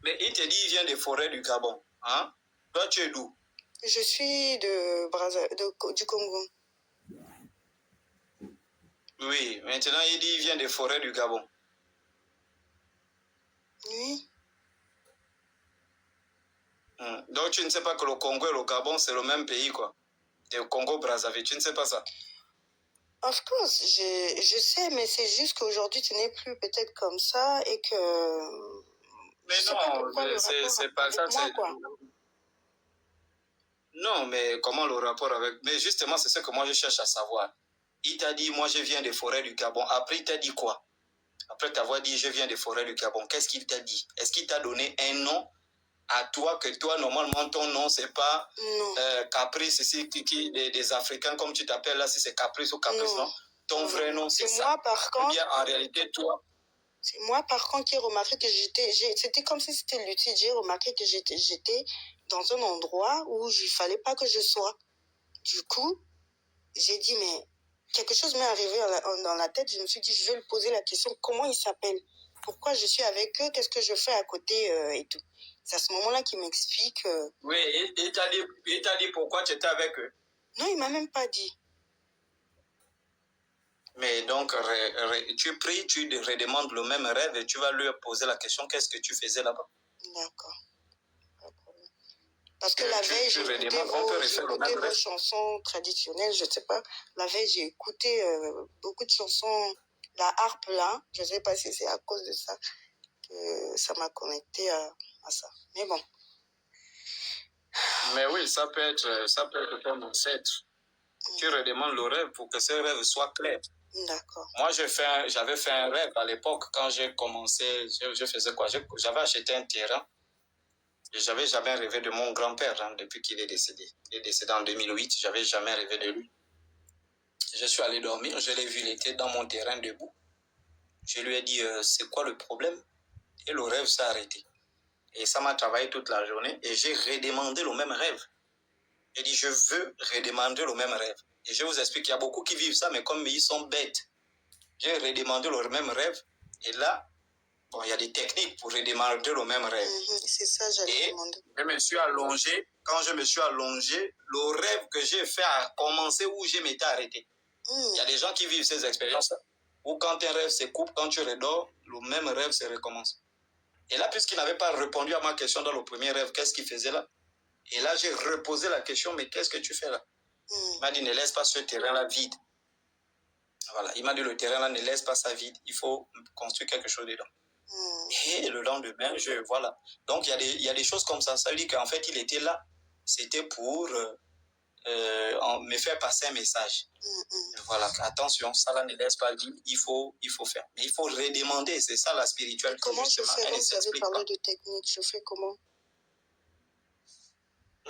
[SPEAKER 1] Mais il te dit il vient des forêts du Gabon. Hein? Toi, tu es d'où?
[SPEAKER 5] Je suis du Congo.
[SPEAKER 1] Oui, maintenant il dit il vient des forêts du Gabon.
[SPEAKER 5] Oui.
[SPEAKER 1] Donc tu ne sais pas que le Congo et le Gabon, c'est le même pays, quoi. Le Congo-Brazzaville, tu ne sais pas ça?
[SPEAKER 5] Of course, je sais, mais c'est juste qu'aujourd'hui, ce n'est plus peut-être comme ça et que...
[SPEAKER 1] Mais
[SPEAKER 5] je
[SPEAKER 1] non,
[SPEAKER 5] sais pas pourquoi le
[SPEAKER 1] c'est
[SPEAKER 5] rapport
[SPEAKER 1] pas
[SPEAKER 5] avec
[SPEAKER 1] ça.
[SPEAKER 5] moi, quoi.
[SPEAKER 1] Non, mais comment le rapport avec... Mais justement, c'est ce que moi je cherche à savoir. Il t'a dit, moi je viens des forêts du Gabon. Après, il t'a dit quoi? Après t'avoir dit, je viens des forêts du Gabon, qu'est-ce qu'il t'a dit? Est-ce qu'il t'a donné un nom à toi, que toi, normalement, ton nom, c'est pas Caprice, ici, des Africains, comme tu t'appelles là, si c'est Caprice ou Caprice, non? Ton vrai nom, c'est ça.
[SPEAKER 5] Moi, par contre...
[SPEAKER 1] Ou bien, en réalité, toi...
[SPEAKER 5] C'est moi, par contre, qui ai remarqué que c'était comme si c'était lucide. J'ai remarqué que j'étais dans un endroit où il fallait pas que je sois. Du coup, j'ai dit, mais quelque chose m'est arrivé dans la tête. Je me suis dit, je vais lui poser la question, comment il s'appelle? Pourquoi je suis avec eux? Qu'est-ce que je fais à côté et tout. C'est à ce moment-là qu'il m'explique.
[SPEAKER 1] Oui, il t'a dit pourquoi tu étais avec eux?
[SPEAKER 5] Non, il m'a même pas dit.
[SPEAKER 1] Mais donc, tu pries, tu redemandes le même rêve et tu vas lui poser la question, qu'est-ce que tu faisais là-bas?
[SPEAKER 5] D'accord. Parce que la veille, j'ai écouté vos chansons traditionnelles, je ne sais pas. La veille, j'ai écouté beaucoup de chansons, la harpe là. Je ne sais pas si c'est à cause de ça que ça m'a connecté à ça. Mais bon.
[SPEAKER 1] Mais oui, ça peut être ton ancêtre. Tu redemandes le rêve pour que ce rêve soit clair.
[SPEAKER 5] D'accord.
[SPEAKER 1] Moi, j'avais fait un rêve à l'époque quand j'ai commencé. Je faisais quoi? J'avais acheté un terrain. J'avais jamais rêvé de mon grand-père hein, depuis qu'il est décédé. Il est décédé en 2008, j'avais jamais rêvé de lui. Je suis allé dormir, je l'ai vu, il était dans mon terrain debout. Je lui ai dit, c'est quoi le problème? Et le rêve s'est arrêté. Et ça m'a travaillé toute la journée et j'ai redemandé le même rêve. J'ai dit, je veux redemander le même rêve. Et je vous explique qu'il y a beaucoup qui vivent ça, mais comme ils sont bêtes, j'ai redemandé le même rêve. Et là, bon, il y a des techniques pour redemander le même rêve.
[SPEAKER 5] C'est ça, j'allais demander.
[SPEAKER 1] Je me suis allongé. Quand je me suis allongé, le rêve que j'ai fait a commencé où je m'étais arrêté. Il y a des gens qui vivent ces expériences où quand un rêve se coupe, quand tu redors, le même rêve se recommence. Et là, puisqu'il n'avait pas répondu à ma question dans le premier rêve, qu'est-ce qu'il faisait là? Et là, j'ai reposé la question, mais qu'est-ce que tu fais là? Il m'a dit, ne laisse pas ce terrain-là vide. Voilà, il m'a dit, le terrain-là, ne laisse pas ça vide. Il faut construire quelque chose dedans. Et le lendemain, voilà. Donc, il y a des choses comme ça. Ça veut dire qu'en fait, il était là. C'était pour me faire passer un message. Voilà, attention, ça là ne laisse pas vide. Il faut faire. Mais il faut redemander. C'est ça la spiritualité.
[SPEAKER 5] Comment je fais? Vous avez parlé de technique. Je fais comment?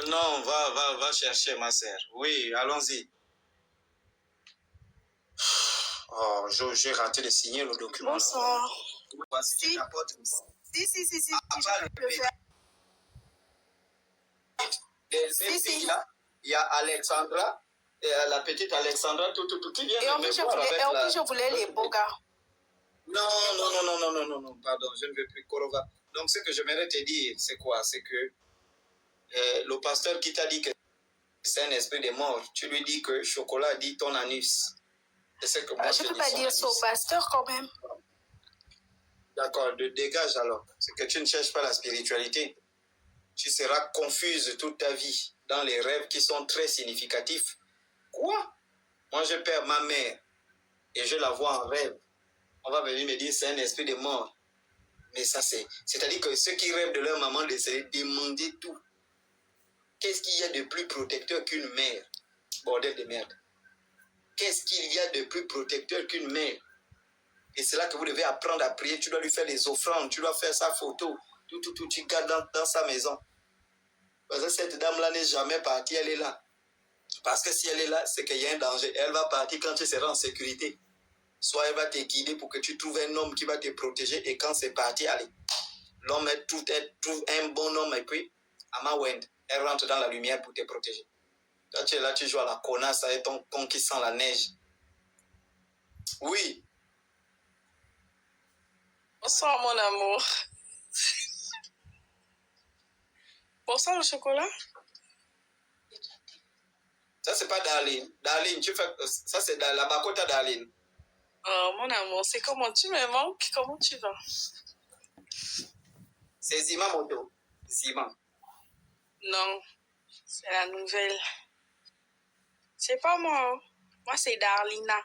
[SPEAKER 1] Non, va chercher ma sœur. Oui, allons-y. Oh, j'ai raté de signer le document.
[SPEAKER 5] Bonsoir.
[SPEAKER 1] Si.
[SPEAKER 5] Si.
[SPEAKER 1] Il y a Alexandra, et la petite Alexandra, tout qui vient
[SPEAKER 5] de me voir avec la... je voulais les beaux gars.
[SPEAKER 1] Non, pardon, je ne veux plus Korova. Donc, ce que j'aimerais te dire, c'est quoi? C'est que le pasteur qui t'a dit que c'est un esprit de mort, tu lui dis que chocolat dit ton anus. C'est ce que moi
[SPEAKER 5] je ne peux pas dire ça au pasteur quand même.
[SPEAKER 1] D'accord, dégage alors. C'est que tu ne cherches pas la spiritualité. Tu seras confuse toute ta vie dans les rêves qui sont très significatifs. Quoi? Moi, je perds ma mère et je la vois en rêve. On va venir me dire c'est un esprit de mort. Mais ça, c'est-à-dire que ceux qui rêvent de leur maman décédée, demander tout. Qu'est-ce qu'il y a de plus protecteur qu'une mère? Bordel de merde. Qu'est-ce qu'il y a de plus protecteur qu'une mère? Et c'est là que vous devez apprendre à prier. Tu dois lui faire des offrandes. Tu dois faire sa photo. Tout. Tu gardes dans sa maison. Parce que cette dame-là n'est jamais partie. Elle est là. Parce que si elle est là, c'est qu'il y a un danger. Elle va partir quand tu seras en sécurité. Soit elle va te guider pour que tu trouves un homme qui va te protéger. Et quand c'est parti, allez. L'homme trouve un bon homme. Et puis, Amawend, elle rentre dans la lumière pour te protéger. Quand tu es là, tu joues à la connasse avec ton con qui sent la neige. Oui.
[SPEAKER 4] Bonsoir, mon amour. Bonsoir, le chocolat.
[SPEAKER 1] Ça, c'est pas Darlene. Darlene, ça, c'est la Bakota Darlene.
[SPEAKER 4] Oh, mon amour, c'est comment tu me manques? Comment tu vas?
[SPEAKER 1] C'est Zima Moto. Zima.
[SPEAKER 4] Non, c'est la nouvelle. C'est pas moi. Moi, c'est Darlina.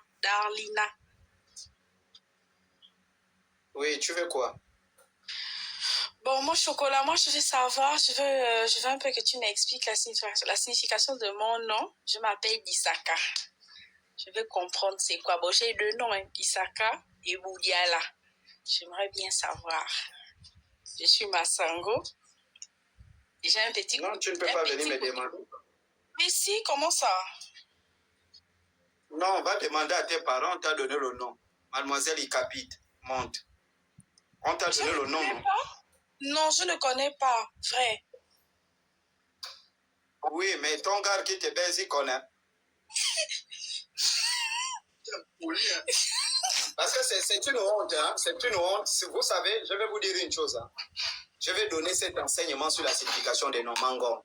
[SPEAKER 1] Oui, tu veux quoi?
[SPEAKER 4] Bon, moi, chocolat, je veux savoir, je veux un peu que tu m'expliques la signification de mon nom. Je m'appelle Isaka. Je veux comprendre c'est quoi. Bon, j'ai deux noms, Isaka et Boudiala. J'aimerais bien savoir. Je suis Massango. Et j'ai un petit...
[SPEAKER 1] Non, tu ne peux pas venir me demander.
[SPEAKER 4] Mais si, comment ça?
[SPEAKER 1] Non, on va demander à tes parents, on t'a donné le nom. Mademoiselle Icapite, monte. On t'a donné le nom, non?
[SPEAKER 4] Non, je ne connais pas, vrai.
[SPEAKER 1] Oui, mais ton gars qui te baise, il connaît. Parce que c'est une honte, hein? C'est une honte. Vous savez, je vais vous dire une chose. Hein? Je vais donner cet enseignement sur la signification des noms Mangon.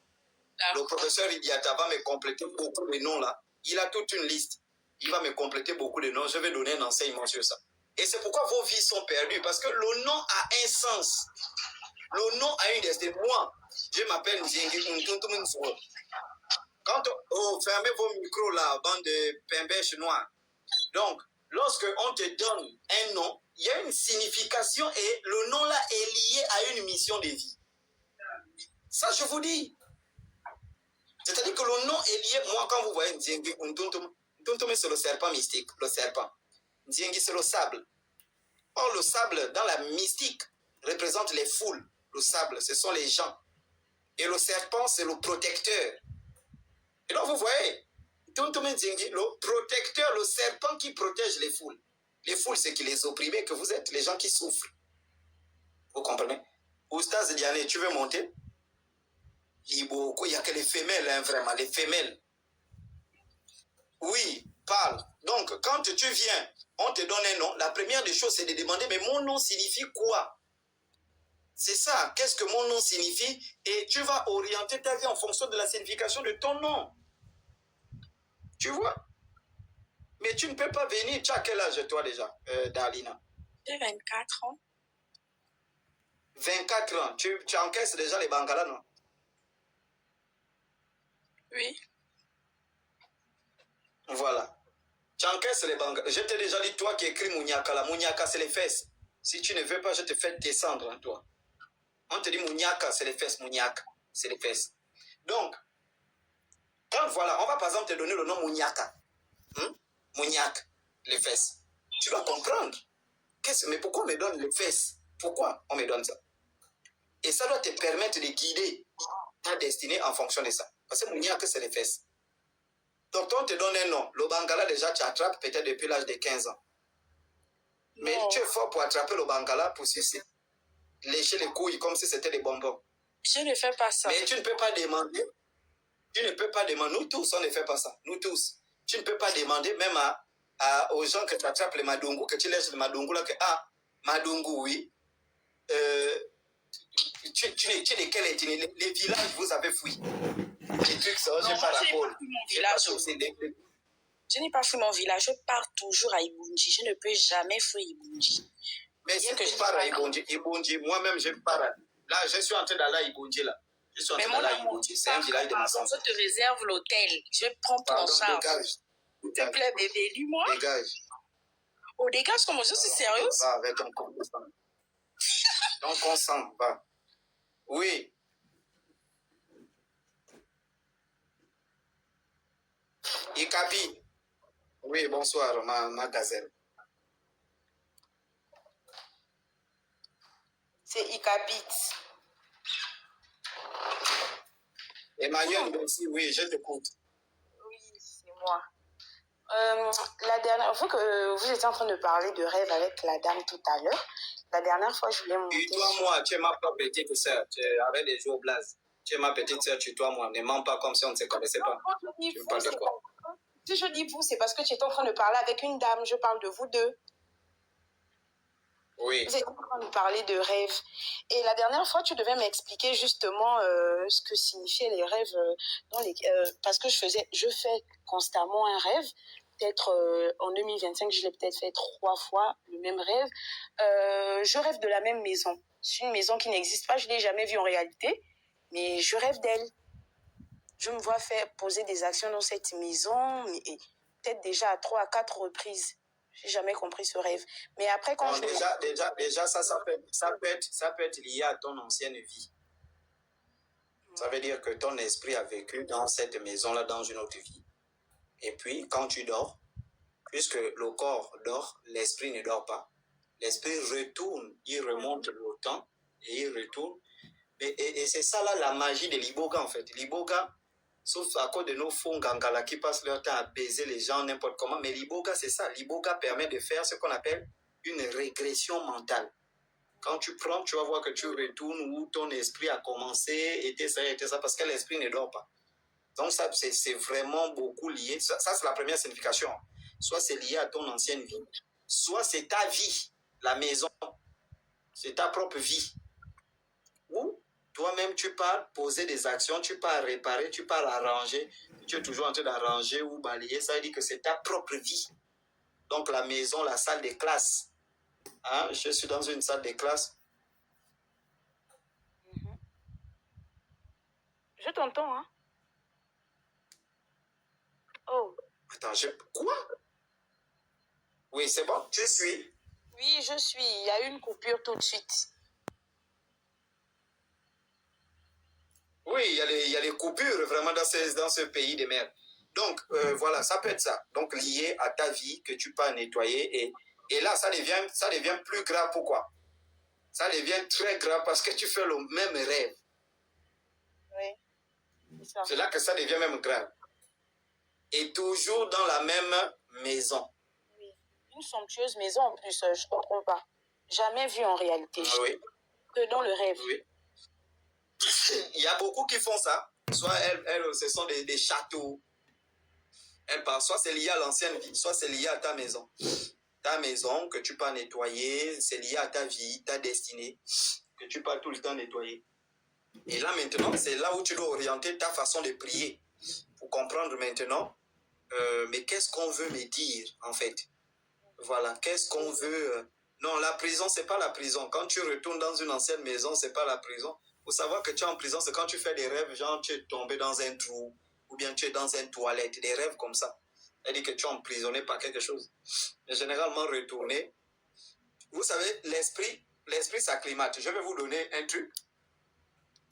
[SPEAKER 1] Le professeur Idiata va me compléter beaucoup de noms là. Il a toute une liste. Il va me compléter beaucoup de noms. Je vais donner un enseignement sur ça. Et c'est pourquoi vos vies sont perdues. Parce que le nom a un sens. Le nom a une destinée. Moi, je m'appelle Nziengi Ntuntumunzo. Quand fermez vos micros là, bande de pimbèches noirs. Donc, lorsque on te donne un nom, il y a une signification et le nom là est lié à une mission de vie. Ça, je vous dis. C'est-à-dire que le nom est lié. Moi, quand vous voyez Nziengi Ntuntum, c'est le serpent mystique, le serpent. Nziengi, c'est le sable. Or, le sable, dans la mystique, représente les foules. Le sable, ce sont les gens. Et le serpent, c'est le protecteur. Et donc, vous voyez, le protecteur, le serpent qui protège les foules. Les foules, c'est qui les opprimés que vous êtes, les gens qui souffrent. Vous comprenez? Oustaz Diane, tu veux monter? Il n'y a que les femelles, hein, vraiment, les femelles. Oui, parle. Donc, quand tu viens, on te donne un nom. La première des choses, c'est de demander, mais mon nom signifie quoi? C'est ça, qu'est-ce que mon nom signifie? Et tu vas orienter ta vie en fonction de la signification de ton nom. Tu vois? Mais tu ne peux pas venir. Tu as quel âge, toi, déjà, Darlina?
[SPEAKER 4] J'ai 24 ans.
[SPEAKER 1] 24 ans. Tu encaisses déjà les bangalas, non?
[SPEAKER 4] Oui.
[SPEAKER 1] Voilà. Tu encaisses les bangalas. Je t'ai déjà dit, toi qui écris Mouniaka, la Mouniaka, c'est les fesses. Si tu ne veux pas, je te fais descendre, hein, toi. On te dit Mouniaka, c'est les fesses. Mouniaka, c'est les fesses. Donc, quand voilà, on va par exemple te donner le nom Mouniaka. Mouniaka, les fesses. Tu dois comprendre. Mais pourquoi on me donne les fesses? Pourquoi on me donne ça? Et ça doit te permettre de guider ta destinée en fonction de ça. Parce que Mouniaka, c'est les fesses. Donc, on te donne un nom. Le Bangala, déjà, tu attrapes peut-être depuis l'âge de 15 ans. Mais tu es fort pour attraper le Bangala, pour lécher les couilles comme si c'était des bonbons.
[SPEAKER 4] Je ne fais pas ça.
[SPEAKER 1] Mais tu ne peux pas demander. Tu ne peux pas demander. Nous tous, on ne fait pas ça. Nous tous. Tu ne peux pas demander même aux gens que tu attrapes les Madungu, que tu lèches les Madungu, là, que, Madungu, oui. Tu es de quelle ethnie? Les villages, vous avez fui. Les trucs, ça, j'ai pas la colle.
[SPEAKER 4] Je n'ai pas fui mon village. Je pars toujours à Ibunji. Je ne peux jamais fuir Ibunji.
[SPEAKER 1] Mais si tu pars à Ibunji, moi-même, je pars. Là, je suis en train d'aller à Ibunji, là. Je suis en train d'aller à Ibunji. C'est un village de Masson.
[SPEAKER 4] Je te réserve l'hôtel. Je prends ton charge.
[SPEAKER 1] Dégage.
[SPEAKER 4] S'il te plaît, bébé, dis-moi.
[SPEAKER 1] Dégage.
[SPEAKER 4] Oh, dégage, comment je suis sérieuse?
[SPEAKER 1] Va avec ton consent. Ton consent, va. Oui. Ikapi. Oui, bonsoir, ma gazelle.
[SPEAKER 5] C'est Ikapit.
[SPEAKER 1] Emmanuel, merci, oui, je t'écoute.
[SPEAKER 5] Oui, c'est moi. La dernière fois que vous étiez en train de parler de rêve avec la dame tout à l'heure, la dernière fois, je voulais monter...
[SPEAKER 1] Tutoie-moi, tu es ma propre petite sœur. Tu es avec des jours blazes. Tu es ma petite sœur, tutoie-moi. Ne mens pas comme si on ne se connaissait pas. Tu me parles de quoi?
[SPEAKER 5] Si je dis vous, c'est parce que tu étais en train de parler avec une dame. Je parle de vous deux.
[SPEAKER 1] Oui.
[SPEAKER 5] Vous êtes en train de parler de rêves. Et la dernière fois, tu devais m'expliquer justement ce que signifiaient les rêves parce que je fais constamment un rêve. Peut-être en 2025, je l'ai peut-être fait 3 fois, le même rêve. Je rêve de la même maison. C'est une maison qui n'existe pas, je ne l'ai jamais vue en réalité, mais je rêve d'elle. Je me vois faire poser des actions dans cette maison, peut-être déjà à 3 à 4 reprises. J'ai jamais compris ce rêve. Mais après, quand
[SPEAKER 1] déjà, ça peut être lié à ton ancienne vie. Ça veut dire que ton esprit a vécu dans cette maison-là, dans une autre vie. Et puis, quand tu dors, puisque le corps dort, l'esprit ne dort pas. L'esprit retourne, il remonte le temps et il retourne. Et c'est ça là la magie de l'iboga en fait. L'iboga, sauf à cause de nos faux gangala qui passent leur temps à baiser les gens n'importe comment, mais l'iboga c'est ça. L'iboga permet de faire ce qu'on appelle une régression mentale. Quand tu prends, tu vas voir que tu retournes où ton esprit a commencé, était ça, parce que l'esprit ne dort pas. Donc ça, c'est vraiment beaucoup lié. Ça c'est la première signification. Soit c'est lié à ton ancienne vie, soit c'est ta vie, la maison, c'est ta propre vie. Ou toi-même, tu pars poser des actions, tu pars réparer, tu pars arranger. Tu es toujours en train d'arranger ou balayer. Ça veut dire que c'est ta propre vie. Donc la maison, la salle de classe. Hein? Je suis dans une salle de classe.
[SPEAKER 5] Je t'entends, hein? Oh.
[SPEAKER 1] Attends, quoi? Oui, c'est bon, tu suis?
[SPEAKER 5] Oui, je suis. Il y a eu une coupure tout de suite.
[SPEAKER 1] Oui, il y a les coupures vraiment dans ce pays de merde. Donc, voilà, ça peut être ça. Donc, lié à ta vie que tu peux nettoyer. Et là, ça devient plus grave. Pourquoi? Ça devient très grave parce que tu fais le même rêve.
[SPEAKER 5] Oui. C'est ça.
[SPEAKER 1] C'est là que ça devient même grave. Et toujours dans la même maison.
[SPEAKER 5] Oui. Une somptueuse maison en plus, je ne comprends pas. Jamais vu en réalité.
[SPEAKER 1] Oui.
[SPEAKER 5] Que dans le rêve.
[SPEAKER 1] Oui. Il y a beaucoup qui font ça. Soit elles ce sont des châteaux. Soit c'est lié à l'ancienne vie, soit c'est lié à ta maison. Ta maison que tu peux nettoyer, c'est lié à ta vie, ta destinée, que tu peux tout le temps nettoyer. Et là maintenant, c'est là où tu dois orienter ta façon de prier. Pour comprendre maintenant, mais qu'est-ce qu'on veut me dire en fait? Voilà, qu'est-ce qu'on veut... Non, la prison, c'est pas la prison. Quand tu retournes dans une ancienne maison, c'est pas la prison. Faut savoir que tu es en prison, c'est quand tu fais des rêves, genre tu es tombé dans un trou, ou bien tu es dans une toilette, des rêves comme ça. C'est-à-dire que tu es emprisonné par quelque chose. Mais généralement, retourner. Vous savez, l'esprit s'acclimate. Je vais vous donner un truc.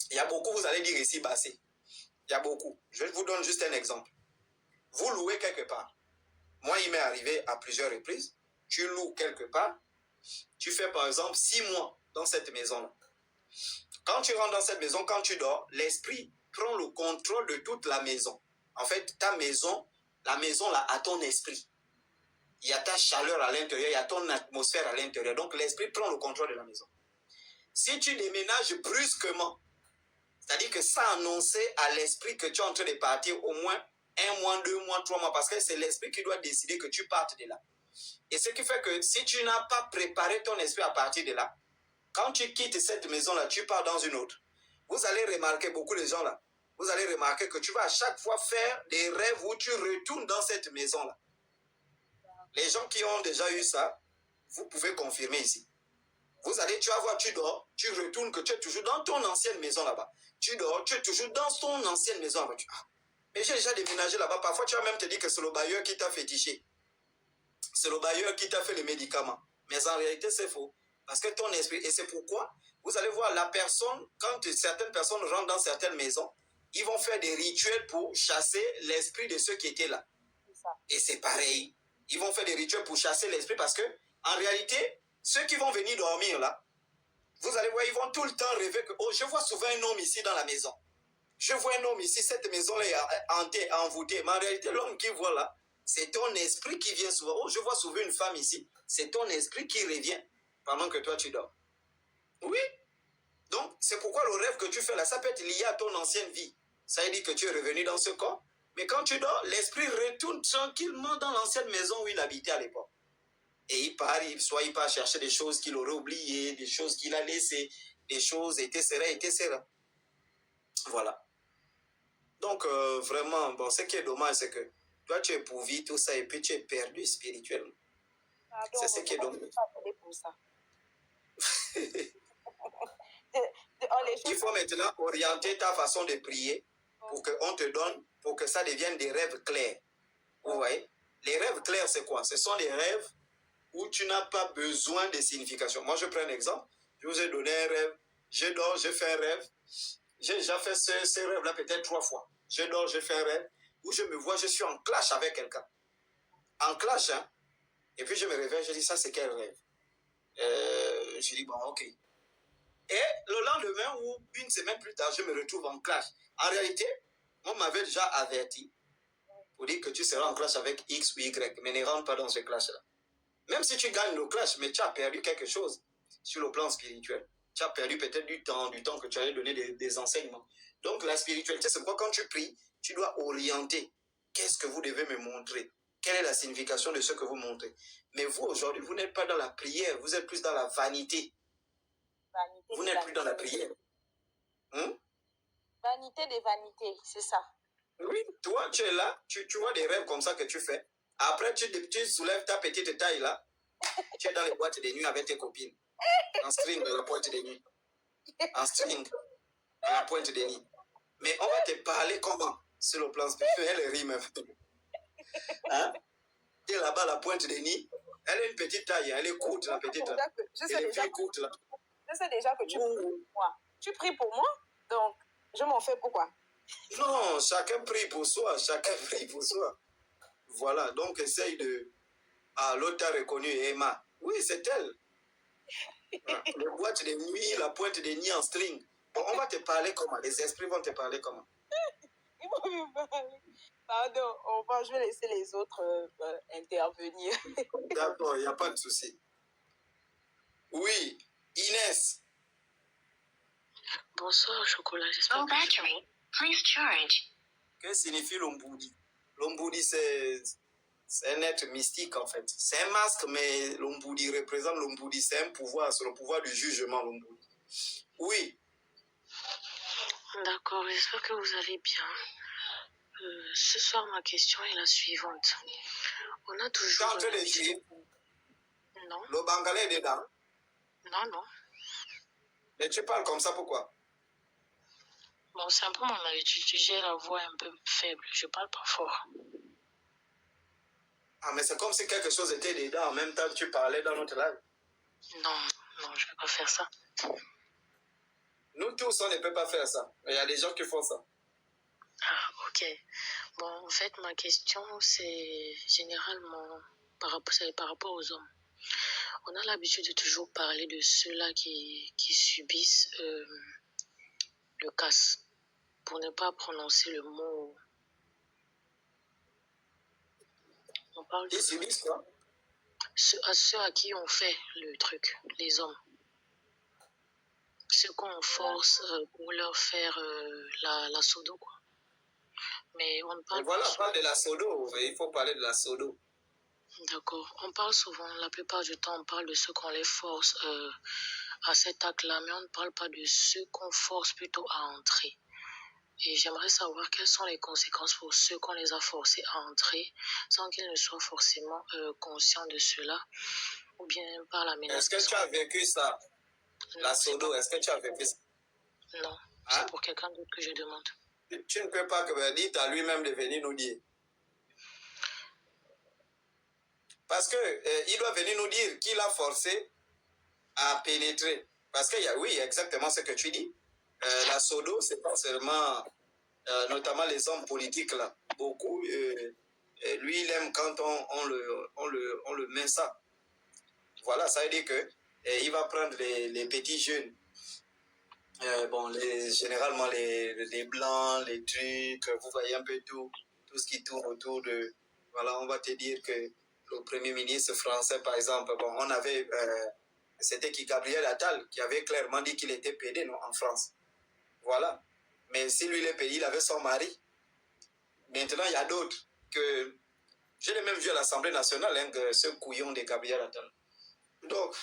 [SPEAKER 1] Il y a beaucoup, vous allez dire ici, bassé. Il y a beaucoup. Je vous donne juste un exemple. Vous louez quelque part. Moi, il m'est arrivé à plusieurs reprises. Tu loues quelque part. Tu fais par exemple 6 mois dans cette maison-là. Quand tu rentres dans cette maison, quand tu dors, l'esprit prend le contrôle de toute la maison. En fait, ta maison, la maison là, a ton esprit. Il y a ta chaleur à l'intérieur, il y a ton atmosphère à l'intérieur. Donc l'esprit prend le contrôle de la maison. Si tu déménages brusquement, c'est-à-dire que ça annonçait à l'esprit que tu es en train de partir au moins 1 mois, 2 mois, 3 mois, parce que c'est l'esprit qui doit décider que tu partes de là. Et ce qui fait que si tu n'as pas préparé ton esprit à partir de là, quand tu quittes cette maison-là, tu pars dans une autre. Vous allez remarquer, beaucoup de gens là, vous allez remarquer que tu vas à chaque fois faire des rêves où tu retournes dans cette maison-là. Les gens qui ont déjà eu ça, vous pouvez confirmer ici. Vous allez, tu vas voir, tu dors, tu retournes, que tu es toujours dans ton ancienne maison là-bas. Tu dors, tu es toujours dans ton ancienne maison là-bas. Mais j'ai déjà déménagé là-bas. Parfois, tu vas même te dire que c'est le bailleur qui t'a fétiché. C'est le bailleur qui t'a fait les médicaments. Mais en réalité, c'est faux. Parce que ton esprit, et c'est pourquoi, vous allez voir, la personne, quand certaines personnes rentrent dans certaines maisons, ils vont faire des rituels pour chasser l'esprit de ceux qui étaient là. Et c'est pareil. Ils vont faire des rituels pour chasser l'esprit parce que, en réalité, ceux qui vont venir dormir là, vous allez voir, ils vont tout le temps rêver que, oh, je vois souvent un homme ici dans la maison. Je vois un homme ici, cette maison-là est hantée, envoûtée. Mais en réalité, l'homme qui voit là, c'est ton esprit qui vient souvent. Oh, je vois souvent une femme ici. C'est ton esprit qui revient pendant que toi, tu dors. Oui. Donc, c'est pourquoi le rêve que tu fais là, ça peut être lié à ton ancienne vie. Ça veut dire que tu es revenu dans ce corps. Mais quand tu dors, l'esprit retourne tranquillement dans l'ancienne maison où il habitait à l'époque. Et il part, soit il part chercher des choses qu'il aurait oubliées, des choses qu'il a laissées, des choses, etc. Voilà. Donc, vraiment, bon, ce qui est dommage, c'est que toi, tu es pourvu tout ça et puis tu es perdu spirituellement. C'est ce qui est dommage. Il faut maintenant orienter ta façon de prier pour qu'on te donne, pour que ça devienne des rêves clairs. Vous voyez? Les rêves clairs, c'est quoi? Ce sont des rêves où tu n'as pas besoin de signification. Moi, je prends un exemple. Je vous ai donné un rêve. Je dors, je fais un rêve. J'ai déjà fait ce rêve-là peut-être 3 fois. Je dors, je fais un rêve où je me vois, je suis en clash avec quelqu'un. En clash, hein. Et puis je me réveille, je dis, ça c'est quel rêve? Je dis, bon, ok. Et le lendemain ou une semaine plus tard, je me retrouve en clash. En réalité, on m'avait déjà averti pour dire que tu seras en clash avec X ou Y, mais ne rentre pas dans ce clash-là. Même si tu gagnes le clash, mais tu as perdu quelque chose sur le plan spirituel. Tu as perdu peut-être du temps que tu allais donner des enseignements. Donc la spiritualité, c'est quoi? Quand tu pries, tu dois orienter. Qu'est-ce que vous devez me montrer? Quelle est la signification de ce que vous montrez? Mais vous, aujourd'hui, vous n'êtes pas dans la prière, vous êtes plus dans la vanité. Vous n'êtes plus dans la prière.
[SPEAKER 5] Vanité des vanités, c'est ça.
[SPEAKER 1] Oui, toi, tu es là, tu vois des rêves comme ça que tu fais. Après, tu soulèves ta petite taille là. Tu es dans les boîtes de nuit avec tes copines. En string à la pointe des nuits. En string à la pointe des nuits. Mais on va te parler comment? Sur le plan spirituel, elle rime. Hein? Tu es là-bas à la pointe des nuits. Elle a une petite taille, elle est courte, la petite.
[SPEAKER 5] Je sais déjà
[SPEAKER 1] courte, là.
[SPEAKER 5] Je sais déjà que tu pries pour moi. Tu pries pour moi, donc je m'en fais pourquoi?
[SPEAKER 1] Non, chacun prie pour soi, chacun prie pour soi. Voilà, donc essaye de... Ah, l'autre a reconnu Emma. Oui, c'est elle. Les boîtes de nuit, la pointe des nuits en string. Bon, on va te parler comment? Les esprits vont te parler comment?
[SPEAKER 5] Ils vont me parler. Pardon, je vais laisser les autres intervenir.
[SPEAKER 1] D'accord, il n'y a pas de souci. Oui, Inès.
[SPEAKER 6] Bonsoir, Chocolat. J'espère
[SPEAKER 3] Low
[SPEAKER 6] que
[SPEAKER 3] battery. Please charge.
[SPEAKER 1] Que signifie l'Omboudi? L'Omboudi, c'est un être mystique, en fait. C'est un masque, mais l'Omboudi représente l'Omboudi. C'est un pouvoir, c'est le pouvoir du jugement, l'Omboudi. Oui.
[SPEAKER 6] D'accord, j'espère que vous allez bien. Ce soir, ma question est la suivante. On a
[SPEAKER 1] Tu es
[SPEAKER 6] toujours...
[SPEAKER 1] en train d'écrire?
[SPEAKER 6] Non,
[SPEAKER 1] Le Bangalais est dedans.
[SPEAKER 6] non.
[SPEAKER 1] Mais tu parles comme ça, pourquoi?
[SPEAKER 6] Bon, c'est un peu mon habitude. J'ai la voix un peu faible. Je parle pas fort.
[SPEAKER 1] Ah, mais c'est comme si quelque chose était dedans. En même temps, tu parlais dans notre langue.
[SPEAKER 6] Non, je peux pas faire ça.
[SPEAKER 1] Nous tous, on ne peut pas faire ça. Mais il y a des gens qui font ça.
[SPEAKER 6] Ah, ok. Bon, en fait, ma question, c'est généralement par rapport aux hommes. On a l'habitude de toujours parler de ceux-là qui subissent le casse, pour ne pas prononcer le mot. On parle
[SPEAKER 1] Ils subissent quoi?
[SPEAKER 6] ceux à qui on fait le truc, les hommes. Ceux qu'on force pour leur faire la sodo, quoi. Mais on ne parle
[SPEAKER 1] Mais voilà,
[SPEAKER 6] pas
[SPEAKER 1] on parle de la sodo. Il faut parler de la sodo.
[SPEAKER 6] D'accord. On parle souvent, la plupart du temps, on parle de ceux qu'on les force à cet acte-là, mais on ne parle pas de ceux qu'on force plutôt à entrer. Et j'aimerais savoir quelles sont les conséquences pour ceux qu'on les a forcés à entrer sans qu'ils ne soient forcément conscients de cela, ou bien par la menace.
[SPEAKER 1] Est-ce que tu as vécu ça? La sodo, est-ce que tu as vécu ça?
[SPEAKER 6] Non, c'est pour quelqu'un d'autre que je demande.
[SPEAKER 1] Tu ne peux pas dire à lui-même de venir nous dire. Parce que il doit venir nous dire qu'il a forcé à pénétrer. Parce que oui, exactement ce que tu dis. La sodo, c'est pas seulement, notamment les hommes politiques là. Beaucoup, lui, il aime quand on le met ça. Voilà, ça veut dire que il va prendre les petits jeunes. Généralement les blancs, les trucs, vous voyez un peu tout ce qui tourne autour de... Voilà, on va te dire que le premier ministre français, par exemple, on avait... c'était qui Gabriel Attal, qui avait clairement dit qu'il était pédé, non, en France. Voilà. Mais si lui, il est pédé, il avait son mari. Maintenant, il y a d'autres que... Je l'ai même vu à l'Assemblée nationale, hein, ce couillon de Gabriel Attal. Donc,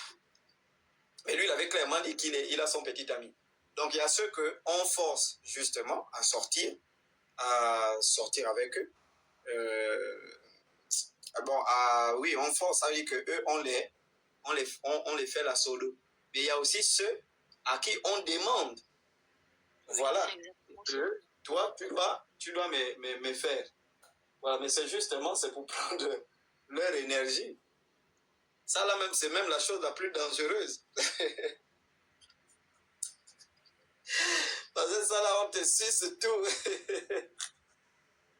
[SPEAKER 1] mais lui, il avait clairement dit qu'il a son petit ami. Donc, il y a ceux qu'on force justement à sortir avec eux. Oui, on force, ça veut dire qu'eux, on les fait la solo. Mais il y a aussi ceux à qui on demande. Voilà. Toi, tu dois me faire. Voilà, mais c'est pour prendre leur énergie. Ça, là, même, c'est même la chose la plus dangereuse. Parce que ça, là, on te suce tout.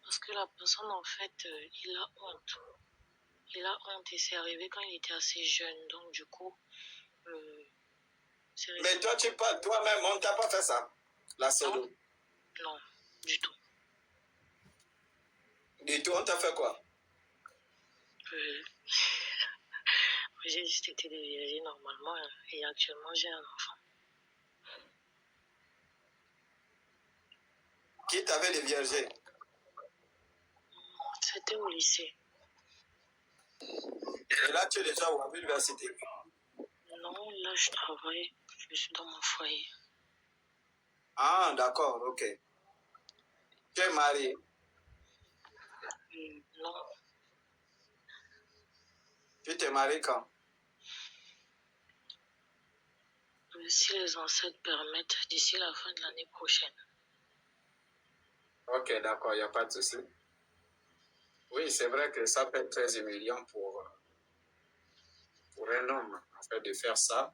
[SPEAKER 6] Parce que la personne, en fait, il a honte. Il a honte et c'est arrivé quand il était assez jeune. Donc, du coup,
[SPEAKER 1] mais toi, toi-même, on ne t'a pas fait ça, la sodo?
[SPEAKER 6] Non, du tout.
[SPEAKER 1] Du tout, on t'a fait quoi?
[SPEAKER 6] J'ai juste été déviagée normalement et actuellement, j'ai un enfant.
[SPEAKER 1] Qui t'avait déviagé?
[SPEAKER 6] C'était au lycée.
[SPEAKER 1] Et là, tu es déjà où, à l'université?
[SPEAKER 6] Non, là, je travaille. Je suis dans mon foyer.
[SPEAKER 1] Ah, d'accord, ok. Tu es marié?
[SPEAKER 6] Non.
[SPEAKER 1] Tu t'es marié quand?
[SPEAKER 6] Si les ancêtres permettent, d'ici la fin de l'année prochaine.
[SPEAKER 1] Ok, d'accord, il n'y a pas de souci. Oui, c'est vrai que ça peut être très humiliant pour un homme, en fait, de faire ça.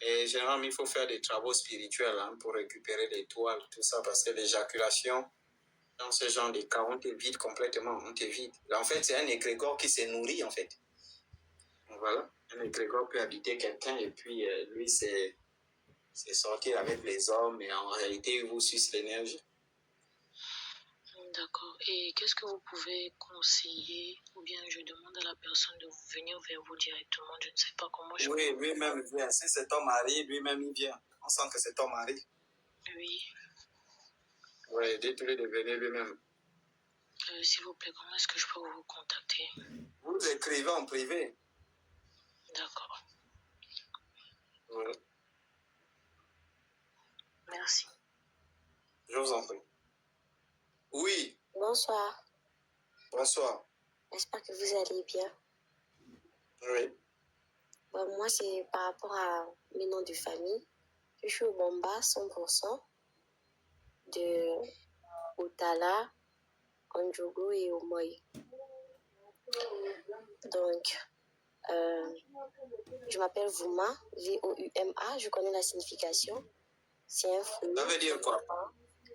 [SPEAKER 1] Et généralement, il faut faire des travaux spirituels pour récupérer les toiles, tout ça, parce que l'éjaculation, dans ce genre de cas, on te vide complètement, on te vide. En fait, c'est un égrégore qui se nourrit, en fait. Donc, voilà, un égrégore peut habiter quelqu'un, et puis lui, c'est C'est sortir avec les hommes, mais en réalité, ils vous sucent l'énergie.
[SPEAKER 6] D'accord. Et qu'est-ce que vous pouvez conseiller, ou bien je demande à la personne de venir vers vous directement, je ne sais pas comment je peux...
[SPEAKER 1] Oui, lui-même vient. Si c'est ton mari, lui-même il vient. On sent que c'est ton mari.
[SPEAKER 6] Oui.
[SPEAKER 1] Oui, dites-lui de venir lui-même.
[SPEAKER 6] S'il vous plaît, comment est-ce que je peux vous contacter?
[SPEAKER 1] Vous écrivez en privé.
[SPEAKER 6] D'accord.
[SPEAKER 1] Oui.
[SPEAKER 6] Merci.
[SPEAKER 1] Je vous en prie. Oui.
[SPEAKER 7] Bonsoir.
[SPEAKER 1] Bonsoir.
[SPEAKER 7] J'espère que vous allez bien.
[SPEAKER 1] Oui.
[SPEAKER 7] Bon, moi, c'est par rapport à mes noms de famille. Je suis au Bomba 100%, de Otala, Ondjogo et Omoy. Donc, je m'appelle Vouma, V-O-U-M-A. Je connais la signification. C'est un fruit.
[SPEAKER 1] Ça veut dire quoi?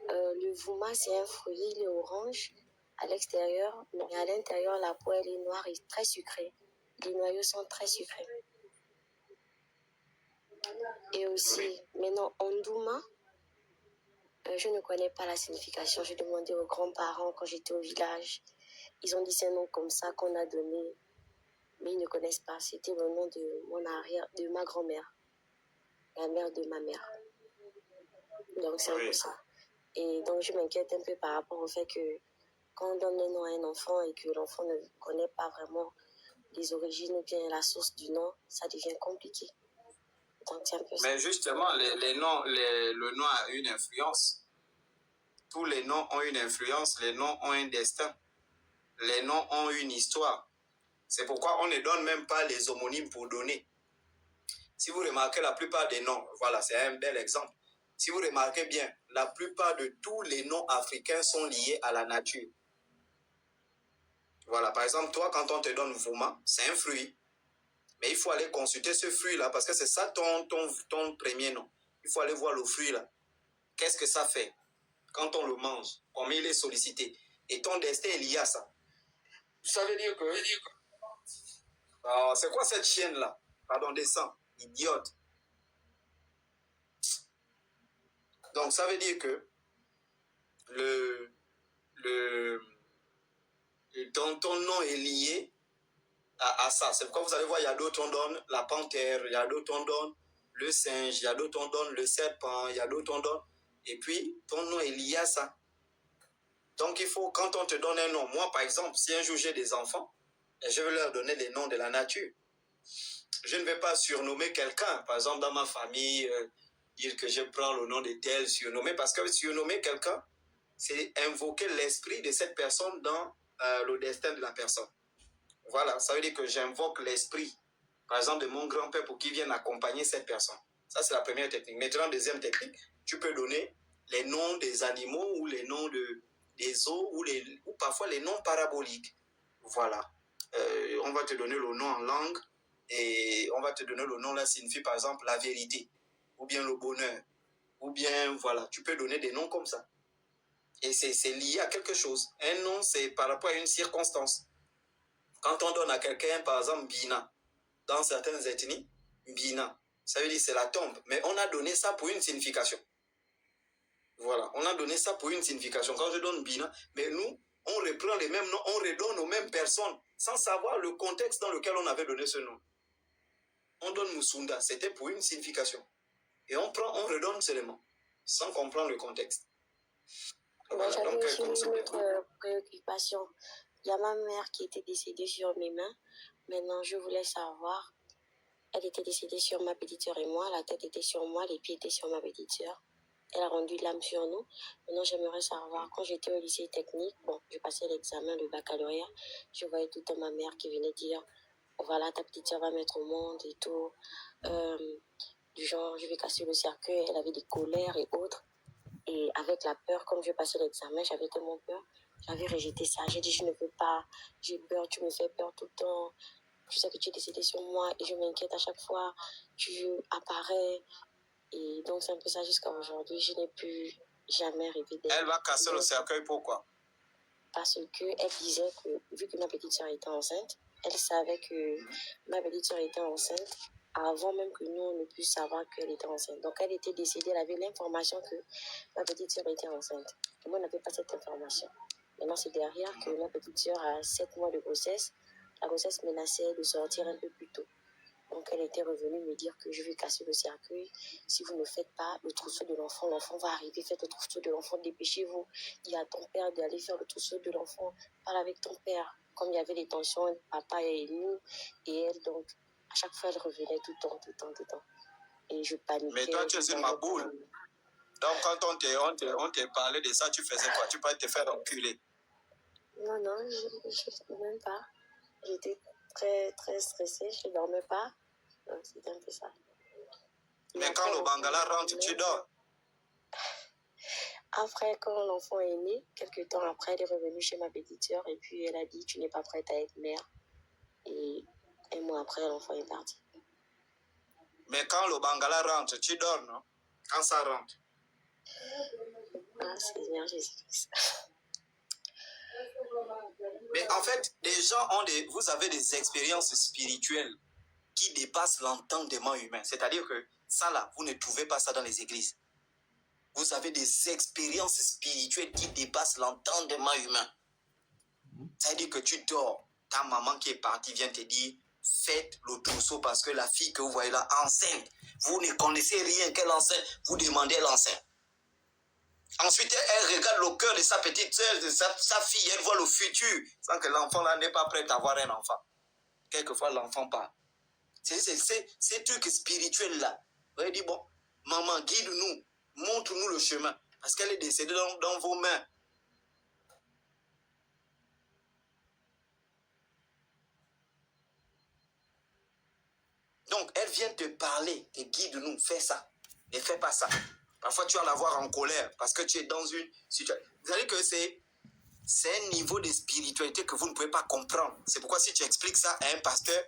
[SPEAKER 7] Le Vouma, c'est un fruit, il est orange à l'extérieur, mais à l'intérieur, la peau, elle est noire et très sucrée. Les noyaux sont très sucrés. Et aussi, maintenant, Ondouma, je ne connais pas la signification. J'ai demandé aux grands-parents quand j'étais au village. Ils ont dit c'est un nom comme ça qu'on a donné, mais ils ne connaissent pas. C'était le nom de ma grand-mère, la mère de ma mère. Donc c'est un peu ça. Et donc je m'inquiète un peu par rapport au fait que quand on donne le nom à un enfant et que l'enfant ne connaît pas vraiment les origines ou bien la source du nom, ça devient compliqué. Donc c'est un peu ça.
[SPEAKER 1] Mais justement, le nom a une influence. Tous les noms ont une influence, les noms ont un destin. Les noms ont une histoire. C'est pourquoi on ne donne même pas les homonymes pour donner. Si vous remarquez la plupart des noms, voilà, c'est un bel exemple. Si vous remarquez bien, la plupart de tous les noms africains sont liés à la nature. Voilà, par exemple, toi, quand on te donne Vouma, c'est un fruit. Mais il faut aller consulter ce fruit-là parce que c'est ça ton premier nom. Il faut aller voir le fruit-là. Qu'est-ce que ça fait quand on le mange? Comment il est sollicité? Et ton destin est lié à ça. Ça veut dire que... c'est quoi cette chienne-là? Pardon, descends. Idiote. Donc, ça veut dire que ton nom est lié à ça. C'est pourquoi vous allez voir, il y a d'autres on donne la panthère, il y a d'autres on donne le singe, il y a d'autres on donne le serpent, il y a d'autres on donne... Et puis, ton nom est lié à ça. Donc, il faut, quand on te donne un nom, moi, par exemple, si un jour j'ai des enfants, je vais leur donner les noms de la nature. Je ne vais pas surnommer quelqu'un. Par exemple, dans ma famille, dire que je prends le nom de tel, surnommer, parce que surnommer quelqu'un, c'est invoquer l'esprit de cette personne dans le destin de la personne. Voilà, ça veut dire que j'invoque l'esprit, par exemple, de mon grand-père pour qu'il vienne accompagner cette personne. Ça, c'est la première technique. Maintenant, deuxième technique, tu peux donner les noms des animaux ou les noms des eaux ou parfois les noms paraboliques. Voilà. On va te donner le nom en langue et on va te donner le nom là signifie par exemple la vérité ou bien le bonheur ou bien voilà, tu peux donner des noms comme ça. Et c'est lié à quelque chose. Un nom, c'est par rapport à une circonstance. Quand on donne à quelqu'un, par exemple, Bina, dans certaines ethnies, Bina, ça veut dire c'est la tombe. Mais on a donné ça pour une signification. Voilà, on a donné ça pour une signification. Quand je donne Bina, mais nous, on reprend les mêmes noms, on redonne aux mêmes personnes, sans savoir le contexte dans lequel on avait donné ce nom. On donne Musunda, c'était pour une signification. Et on redonne seulement, sans comprendre le contexte.
[SPEAKER 7] Voilà, j'avais aussi une autre préoccupation. Il y a ma mère qui était décédée sur mes mains. Maintenant, je voulais savoir, elle était décédée sur ma petite sœur et moi, la tête était sur moi, les pieds étaient sur ma petite sœur. Elle a rendu l'âme sur nous. Maintenant, j'aimerais savoir, quand j'étais au lycée technique, bon, je passais l'examen, le baccalauréat, je voyais tout le temps ma mère qui venait dire, voilà, ta petite sœur va mettre au monde et tout. Du genre, je vais casser le cercueil, elle avait des colères et autres. Et avec la peur, comme je passais l'examen, j'avais tellement peur, j'avais rejeté ça. J'ai dit, je ne veux pas, j'ai peur, tu me fais peur tout le temps. Je sais que tu es décédé sur moi et je m'inquiète à chaque fois, tu apparais. Et donc, c'est un peu ça jusqu'à aujourd'hui. Je n'ai plus jamais rêvé d'elle.
[SPEAKER 1] Elle va casser le cercueil, pourquoi?
[SPEAKER 7] Parce qu'elle disait que, vu que ma petite soeur était enceinte, elle savait que ma petite soeur était enceinte avant même que nous, on ne puisse savoir qu'elle était enceinte. Donc, elle était décédée, elle avait l'information que ma petite sœur était enceinte. Et moi, on n'avait pas cette information. Maintenant, c'est derrière que ma petite sœur a 7 mois de grossesse. La grossesse menaçait de sortir un peu plus tôt. Donc, elle était revenue me dire que je vais casser le cercueil. Si vous ne faites pas le trousseau de l'enfant va arriver. Faites le trousseau de l'enfant, dépêchez-vous. Dis à ton père d'aller faire le trousseau de l'enfant. Parle avec ton père. Comme il y avait des tensions, papa et nous, et elle, donc, à chaque fois, elle revenait tout le temps. Et je paniquais.
[SPEAKER 1] Mais toi, tu es une maboule. Donc, quand on te parlait de ça, tu faisais quoi? Tu peux te faire enculer.
[SPEAKER 7] Non, je ne même pas. J'étais très, très stressée. Je ne dormais pas. Donc, c'était un peu ça.
[SPEAKER 1] Mais quand le Bangala rentre, tu dors.
[SPEAKER 7] Après, quand l'enfant est né, quelques temps après, elle est revenue chez ma petite sœur et puis elle a dit, tu n'es pas prête à être mère. Et un mois après, l'enfant est parti.
[SPEAKER 1] Mais quand le Bangala rentre, tu dors, non? Quand ça rentre.
[SPEAKER 7] Ah, Seigneur Jésus-Christ.
[SPEAKER 1] Mais en fait, les gens vous avez des expériences spirituelles qui dépassent l'entendement humain. C'est-à-dire que ça là, vous ne trouvez pas ça dans les églises. Vous avez des expériences spirituelles qui dépassent l'entendement humain. C'est-à-dire que tu dors, ta maman qui est partie vient te dire, faites le trousseau parce que la fille que vous voyez là, enceinte, vous ne connaissez rien qu'elle enceinte, vous demandez l'enceinte. Ensuite, elle regarde le cœur de sa petite soeur, de sa fille, elle voit le futur, sans que l'enfant là n'est pas prêt à avoir un enfant. Quelquefois, l'enfant part. C'est ces trucs spirituels là. Elle dit, bon, maman, guide-nous, montre-nous le chemin, parce qu'elle est décédée dans vos mains. Donc, elle vient te parler, et guide-nous, fais ça, ne fais pas ça. Parfois, tu vas la voir en colère, parce que tu es dans une situation. Vous savez que c'est un niveau de spiritualité que vous ne pouvez pas comprendre. C'est pourquoi si tu expliques ça à un pasteur,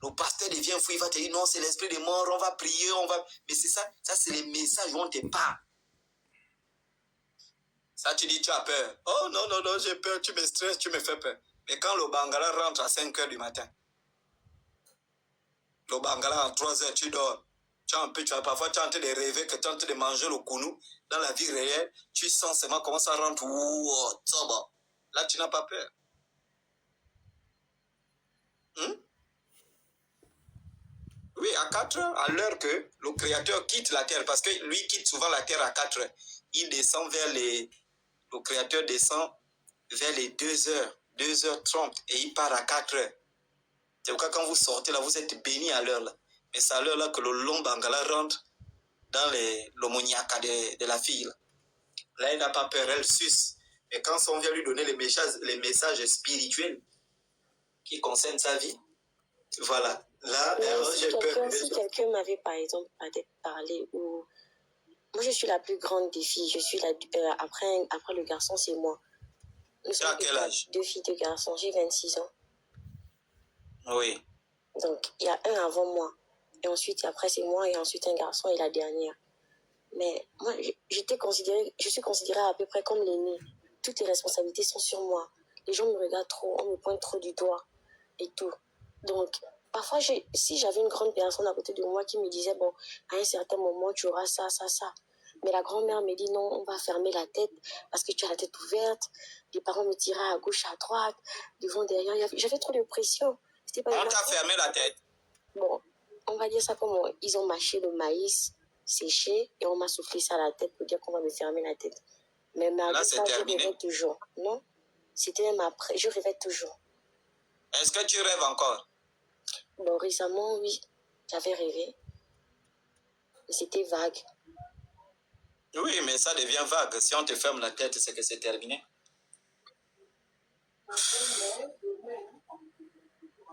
[SPEAKER 1] le pasteur devient fou, il va te dire, non, c'est l'esprit des morts, on va prier, on va... Mais c'est ça c'est les messages où on te parle. Ça, tu dis, tu as peur. Oh, non, j'ai peur, tu me stresses, tu me fais peur. Mais quand le Bangala rentre à 5 h du matin, le Bangala à 3 h, tu dors. Parfois, tu es en train de rêver que tu es en train de manger le kounou. Dans la vie réelle, tu sens seulement comment ça rentre. Wow, ça va. Là, tu n'as pas peur. Oui, à 4 h, à l'heure que le Créateur quitte la terre, parce que lui quitte souvent la terre à 4 h, il descend le Créateur descend vers les 2 h, 2 h 30, et il part à 4 h. C'est pourquoi quand vous sortez là, vous êtes bénis à l'heure là. Mais c'est à l'heure là que le long Bangala rentre dans l'omoniaka de la fille. Là, elle n'a pas peur, elle suce. Mais quand on vient lui donner les messages spirituels qui concernent sa vie, voilà. Là, j'ai peur.
[SPEAKER 7] Si quelqu'un m'avait, par exemple, peut-être parlé, ou... Moi, je suis la plus grande des filles. Je suis après le garçon, c'est moi.
[SPEAKER 1] Tu as quel âge?
[SPEAKER 7] 2 filles, 2 garçons. J'ai 26 ans.
[SPEAKER 1] Oui.
[SPEAKER 7] Donc, il y a un avant moi. Et ensuite, après, c'est moi, et ensuite un garçon et la dernière. Mais moi, je suis considérée à peu près comme l'aînée. Toutes les responsabilités sont sur moi. Les gens me regardent trop, on me pointe trop du doigt et tout. Donc, parfois, si j'avais une grande personne à côté de moi qui me disait, bon, à un certain moment, tu auras ça. Mais la grand-mère me dit, non, on va fermer la tête parce que tu as la tête ouverte. Les parents me tiraient à gauche, à droite, devant, derrière. J'avais trop de pression.
[SPEAKER 1] On t'a fermé la tête.
[SPEAKER 7] Bon, on va dire ça comme ils ont mâché le maïs séché et on m'a soufflé ça à la tête pour dire qu'on va me fermer la tête. Mais malgré ça, je rêvais toujours. Non, c'était même après, je rêvais toujours.
[SPEAKER 1] Est-ce que tu rêves encore?
[SPEAKER 7] Bon, récemment, oui, j'avais rêvé. Mais c'était vague.
[SPEAKER 1] Oui, mais ça devient vague. Si on te ferme la tête, c'est que c'est terminé.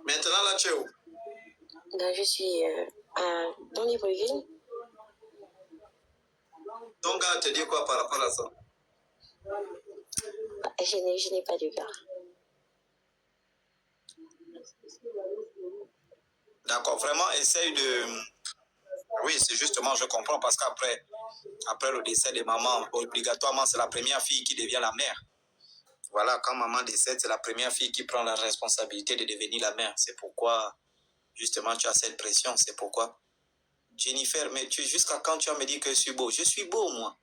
[SPEAKER 1] Maintenant, là, tu es où?
[SPEAKER 7] Ben, je suis dans Libreville.
[SPEAKER 1] Ton gars te dit quoi par rapport à ça?
[SPEAKER 7] Je n'ai pas de gars.
[SPEAKER 1] D'accord, vraiment, essaye de... Oui, c'est justement, je comprends, parce qu'après le décès de maman, obligatoirement, c'est la première fille qui devient la mère. Voilà, quand maman décède, c'est la première fille qui prend la responsabilité de devenir la mère. C'est pourquoi Justement, tu as cette pression, c'est pourquoi. Jennifer, mais jusqu'à quand tu vas me dire que je suis beau? Je suis beau, moi.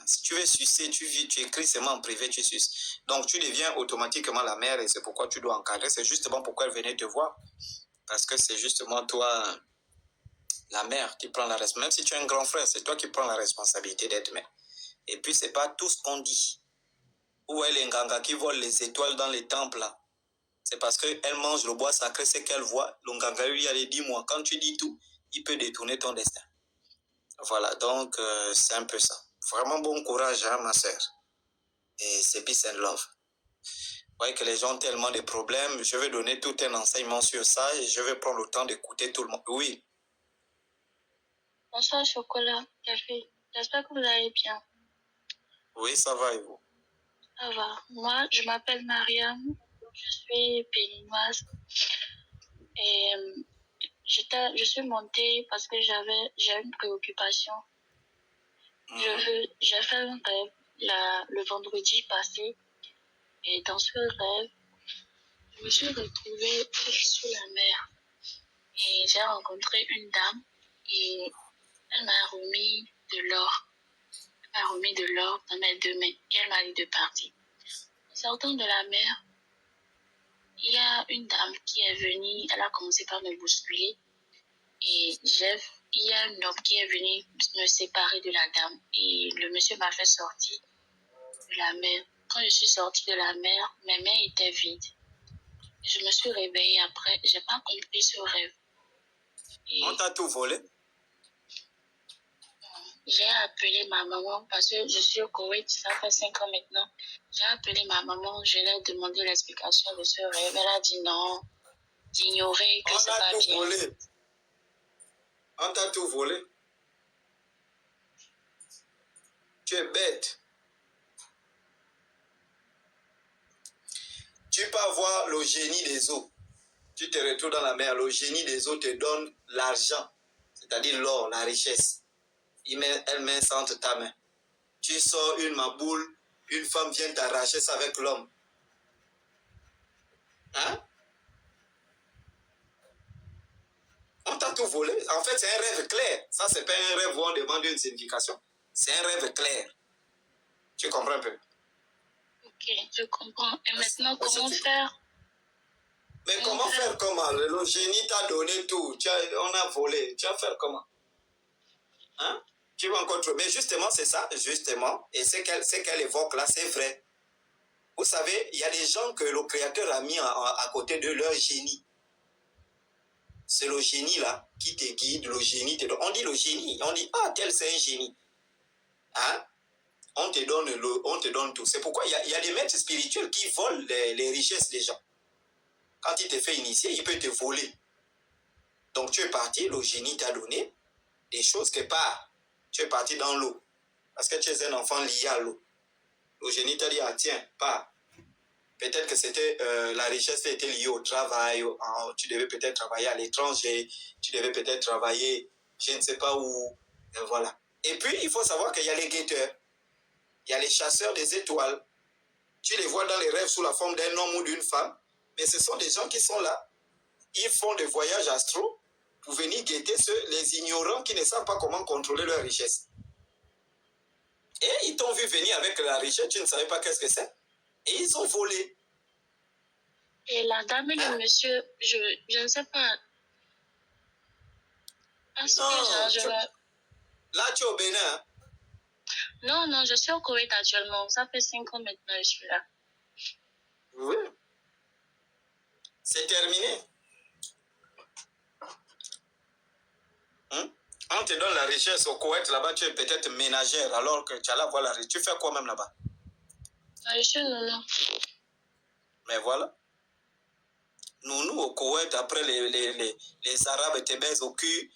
[SPEAKER 1] Si tu veux sucer, tu écris seulement en privé, tu suces. Donc, tu deviens automatiquement la mère et c'est pourquoi tu dois encadrer. C'est justement pourquoi elle venait te voir. Parce que c'est justement toi, la mère, qui prend la responsabilité. Même si tu es un grand frère, c'est toi qui prends la responsabilité d'être mère. Et puis, c'est pas tout ce qu'on dit. Où est les Nganga qui volent les étoiles dans les temples, là? C'est parce qu'elle mange le bois sacré, c'est qu'elle voit. Le Nganga lui a dit, moi, quand tu dis tout, il peut détourner ton destin. Voilà, donc c'est un peu ça. Vraiment bon courage, hein, ma soeur. Et c'est peace and love. Vous voyez que les gens ont tellement de problèmes. Je vais donner tout un enseignement sur ça et je vais prendre le temps d'écouter tout le monde. Oui.
[SPEAKER 8] Bonsoir, Chocolat, Café. J'espère que vous allez bien.
[SPEAKER 1] Oui, ça va et vous?
[SPEAKER 8] Ça va. Moi, je m'appelle Mariam. Je suis béninoise. Et je suis montée parce que j'ai une préoccupation. J'ai fait un rêve le vendredi passé. Et dans ce rêve, je me suis retrouvée sur la mer. Et j'ai rencontré une dame. Et elle m'a remis de l'or. Elle m'a remis de l'or dans mes 2 mains. Et elle m'a dit de partir. En sortant de la mer, il y a une dame qui est venue. Elle a commencé par me bousculer. Et il y a un homme qui est venu me séparer de la dame. Et le monsieur m'a fait sortir de la mer. Quand je suis sortie de la mer, mes mains étaient vides. Je me suis réveillée après. Je n'ai pas compris ce rêve. Et
[SPEAKER 1] on t'a tout volé?
[SPEAKER 8] j'ai appelé ma maman parce que je suis au Koweït, ça fait 5 ans maintenant. J'ai appelé ma maman, je lui ai demandé l'explication de ce rêve. Elle a dit non, d'ignorer que c'est pas bien.
[SPEAKER 1] Volé. On t'a tout volé. Tu es bête. Tu peux avoir le génie des eaux. Tu te retrouves dans la mer, le génie des eaux te donne l'argent, c'est-à-dire l'or, la richesse. Elle met ça entre ta main. Tu sors une maboule, une femme vient t'arracher ça avec l'homme. Hein? On t'a tout volé. En fait, c'est un rêve clair. Ça, c'est pas un rêve où on demande une signification. C'est un rêve clair. Tu comprends un peu?
[SPEAKER 8] Ok, je comprends. Et maintenant, comment faire?
[SPEAKER 1] Mais comment faire comment? Le génie t'a donné tout. On a volé. Tu vas faire comment? Hein? Tu vas encore trouver. Mais justement, c'est ça, justement. Et c'est qu'elle évoque là, c'est vrai. Vous savez, il y a des gens que le Créateur a mis à côté de leur génie. C'est le génie là qui te guide, le génie te donne. On dit le génie, on dit, ah, tel c'est un génie. Hein? On te donne tout. C'est pourquoi il y a des maîtres spirituels qui volent les richesses des gens. Quand il te fait initier, il peut te voler. Donc tu es parti, le génie t'a donné des choses que pas. Tu es parti dans l'eau. Parce que tu es un enfant lié à l'eau. Le génie t'a dit, ah tiens, pas. Peut-être que c'était la richesse était liée au travail. Tu devais peut-être travailler à l'étranger. Tu devais peut-être travailler, je ne sais pas où. Voilà. Et puis, il faut savoir qu'il y a les guetteurs. Il y a les chasseurs des étoiles. Tu les vois dans les rêves sous la forme d'un homme ou d'une femme. Mais ce sont des gens qui sont là. Ils font des voyages astraux pour venir guetter les ignorants qui ne savent pas comment contrôler leur richesse. Et ils t'ont vu venir avec la richesse, tu ne savais pas qu'est-ce que c'est. Et ils ont volé.
[SPEAKER 8] Et la dame et le monsieur, je ne sais pas.
[SPEAKER 1] Là, tu es au Bénin.
[SPEAKER 8] Non, je suis au Koweït actuellement. Ça fait 5 ans maintenant que je suis là.
[SPEAKER 1] Oui. C'est terminé. On te donne la richesse au Koweït, là-bas, tu es peut-être ménagère, alors que tu allais voir la richesse. Tu fais quoi même là-bas?
[SPEAKER 8] Je suis nounou.
[SPEAKER 1] Mais voilà. Nounou au Koweït, après les Arabes te baisent au cul,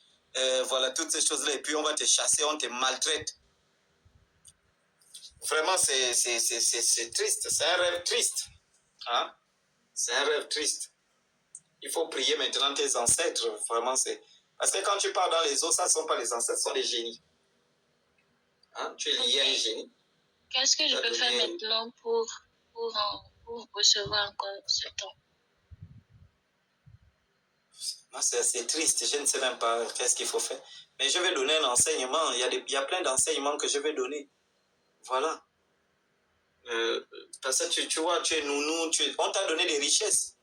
[SPEAKER 1] voilà, toutes ces choses-là, et puis on va te chasser, on te maltraite. Vraiment, c'est triste, c'est un rêve triste. Hein? C'est un rêve triste. Il faut prier maintenant tes ancêtres, vraiment, c'est... Parce que quand tu pars dans les eaux, ça ne sont pas les ancêtres, ce sont les génies. Hein? Tu es lié à un génie.
[SPEAKER 8] Qu'est-ce que je peux faire maintenant pour recevoir encore ce temps?
[SPEAKER 1] C'est triste, je ne sais même pas qu'est-ce qu'il faut faire. Mais je vais donner un enseignement, il y a plein d'enseignements que je vais donner. Voilà. Parce que tu vois, tu es nounou, on t'a donné des richesses.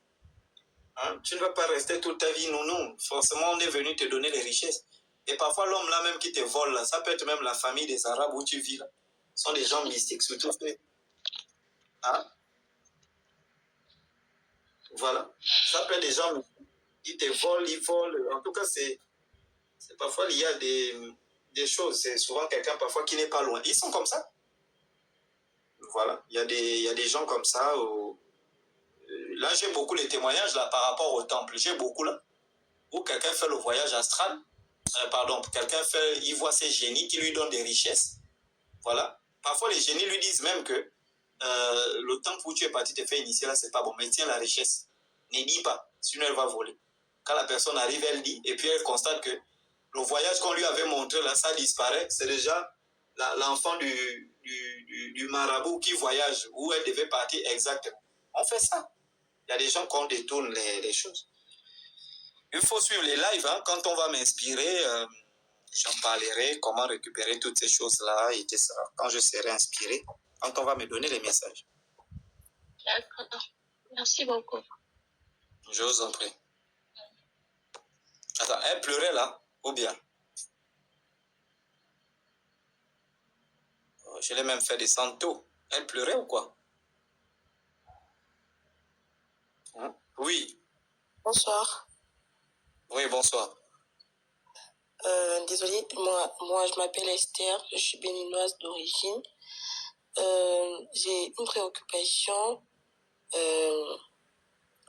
[SPEAKER 1] Hein? Tu ne vas pas rester toute ta vie nounou. Forcément, on est venu te donner les richesses. Et parfois, l'homme là même qui te vole, là, ça peut être même la famille des Arabes où tu vis là. Ce sont des gens mystiques, surtout. Hein? Voilà. Ça peut être des gens qui te volent, ils volent. En tout cas, c'est parfois il y a des choses. C'est souvent quelqu'un parfois qui n'est pas loin. Ils sont comme ça. Voilà. Il y a des gens comme ça. Là, j'ai beaucoup les témoignages là, par rapport au temple. J'ai beaucoup là. Où quelqu'un fait le voyage astral. Quelqu'un il voit ces génies qui lui donnent des richesses. Voilà. Parfois, les génies lui disent même que le temple où tu es parti te faire initier là, c'est pas bon. Mais tiens la richesse. Ne dis pas, sinon elle va voler. Quand la personne arrive, elle dit, et puis elle constate que le voyage qu'on lui avait montré là, ça disparaît. C'est déjà l'enfant du marabout qui voyage, où elle devait partir exactement. On fait ça. Il y a des gens qui détournent les choses. Il faut suivre les lives. Hein. Quand on va m'inspirer, j'en parlerai, comment récupérer toutes ces choses-là, etc. Quand je serai inspiré, quand on va me donner les messages.
[SPEAKER 8] D'accord. Merci beaucoup.
[SPEAKER 1] Je vous en prie. Attends, elle pleurait là, ou bien? Je l'ai même fait descendre tôt. Elle pleurait ou quoi? Hein? Oui.
[SPEAKER 9] Bonsoir.
[SPEAKER 1] Oui, bonsoir.
[SPEAKER 9] Désolée, moi je m'appelle Esther, je suis béninoise d'origine. J'ai une préoccupation.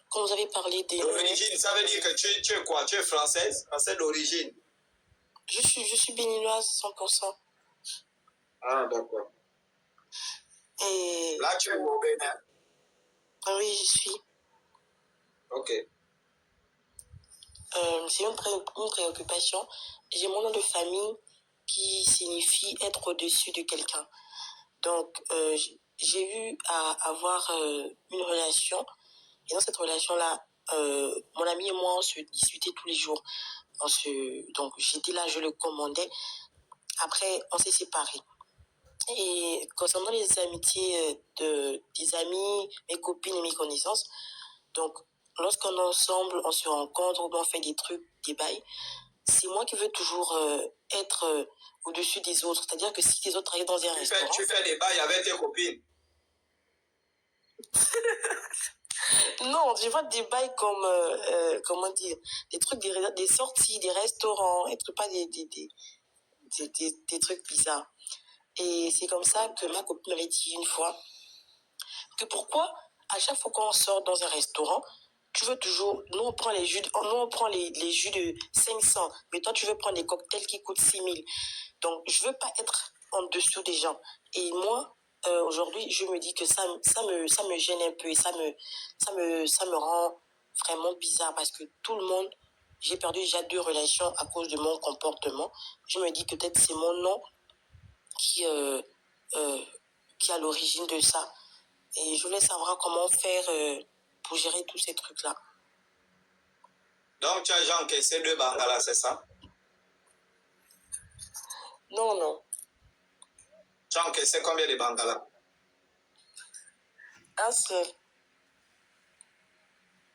[SPEAKER 9] Quand vous avez parlé des...
[SPEAKER 1] D'origine, ça veut dire que tu es quoi? Tu es française? Française d'origine?
[SPEAKER 9] Je suis béninoise 100%.
[SPEAKER 1] Ah, d'accord.
[SPEAKER 9] Et...
[SPEAKER 1] Là, tu es au Bénin?
[SPEAKER 9] Oui, j'y suis.
[SPEAKER 1] Ok.
[SPEAKER 9] C'est une préoccupation. J'ai mon nom de famille qui signifie être au-dessus de quelqu'un. Donc, j'ai eu à avoir une relation. Et dans cette relation-là, mon ami et moi, on se disputait tous les jours. Donc, j'étais là, je le commandais. Après, on s'est séparés. Et concernant les amitiés des amis, mes copines et mes connaissances, donc, lorsqu'on est ensemble, on se rencontre, on fait des trucs, des bails, c'est moi qui veux toujours être au-dessus des autres. C'est-à-dire que si les autres arrivent dans un restaurant...
[SPEAKER 1] Tu fais des bails avec tes copines?
[SPEAKER 9] Non, je vois des bails comme, comment dire, des trucs, des sorties, des restaurants, être pas des trucs bizarres. Et c'est comme ça que ma copine m'avait dit une fois que pourquoi, à chaque fois qu'on sort dans un restaurant, tu veux toujours, nous on prend les jus de 500, mais toi tu veux prendre des cocktails qui coûtent 6000. Donc je veux pas être en dessous des gens. Et moi, aujourd'hui, je me dis que ça me gêne un peu et ça me rend vraiment bizarre parce que tout le monde, j'ai perdu déjà 2 relations à cause de mon comportement. Je me dis que peut-être c'est mon nom qui est à l'origine de ça. Et je voulais savoir comment faire pour gérer tous ces trucs-là.
[SPEAKER 1] Donc, tu as déjà encaissé 2 bangalas, c'est ça?
[SPEAKER 9] Non.
[SPEAKER 1] Tu as encaissé combien de bangalas?
[SPEAKER 9] Un seul.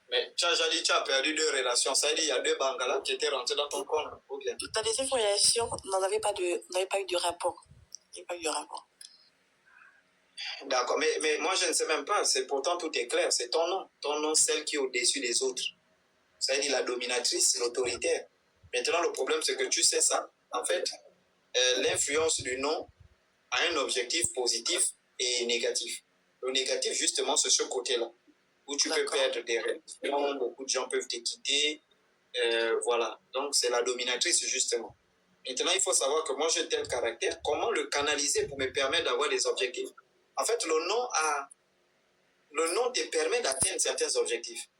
[SPEAKER 1] Mais tu as déjà dit que tu as perdu 2 relations. Ça veut dire qu'il y a 2 bangalas qui étaient rentrés dans ton compte, ou bien?
[SPEAKER 9] Dans les relations, on n'avait pas eu de rapport. Il n'y a pas eu de rapport.
[SPEAKER 1] D'accord, mais moi je ne sais même pas. Pourtant tout est clair. C'est ton nom. Ton nom, celle qui est au-dessus des autres. Ça veut dire la dominatrice, l'autoritaire. Maintenant, le problème, c'est que tu sais ça. En fait, l'influence du nom a un objectif positif et négatif. Le négatif, justement, c'est ce côté-là, où tu peux perdre des relations, beaucoup de gens peuvent te quitter. Voilà. Donc, c'est la dominatrice, justement. Maintenant, il faut savoir que moi, j'ai tel caractère. Comment le canaliser pour me permettre d'avoir des objectifs? En fait, le nom te permet d'atteindre certains objectifs.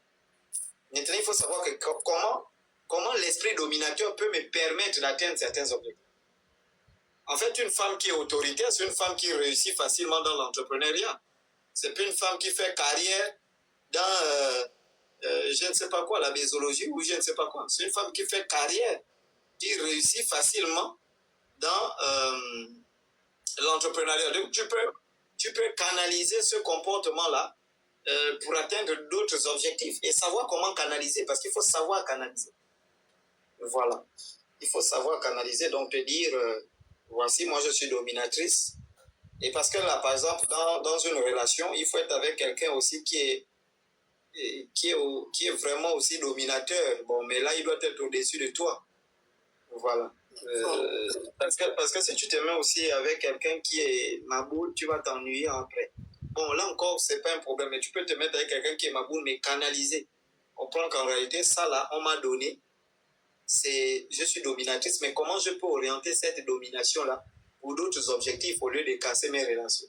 [SPEAKER 1] Maintenant, il faut savoir que comment l'esprit dominateur peut me permettre d'atteindre certains objectifs. En fait, une femme qui est autoritaire, c'est une femme qui réussit facilement dans l'entrepreneuriat. C'est pas une femme qui fait carrière je ne sais pas quoi, la bésologie ou je ne sais pas quoi. C'est une femme qui fait carrière, qui réussit facilement dans l'entrepreneuriat. Donc, tu peux canaliser ce comportement-là pour atteindre d'autres objectifs et savoir comment canaliser, parce qu'il faut savoir canaliser. Voilà. Il faut savoir canaliser, donc te dire, voici, moi je suis dominatrice. Et parce que là, par exemple, dans une relation, il faut être avec quelqu'un aussi qui est vraiment aussi dominateur. Bon, mais là, il doit être au-dessus de toi. Voilà. Parce que si tu te mets aussi avec quelqu'un qui est maboule, tu vas t'ennuyer après. Bon, là encore, c'est pas un problème, mais tu peux te mettre avec quelqu'un qui est maboule, mais canalisé. On prend qu'en réalité, ça là, on m'a donné, je suis dominatrice, mais comment je peux orienter cette domination-là pour d'autres objectifs au lieu de casser mes relations?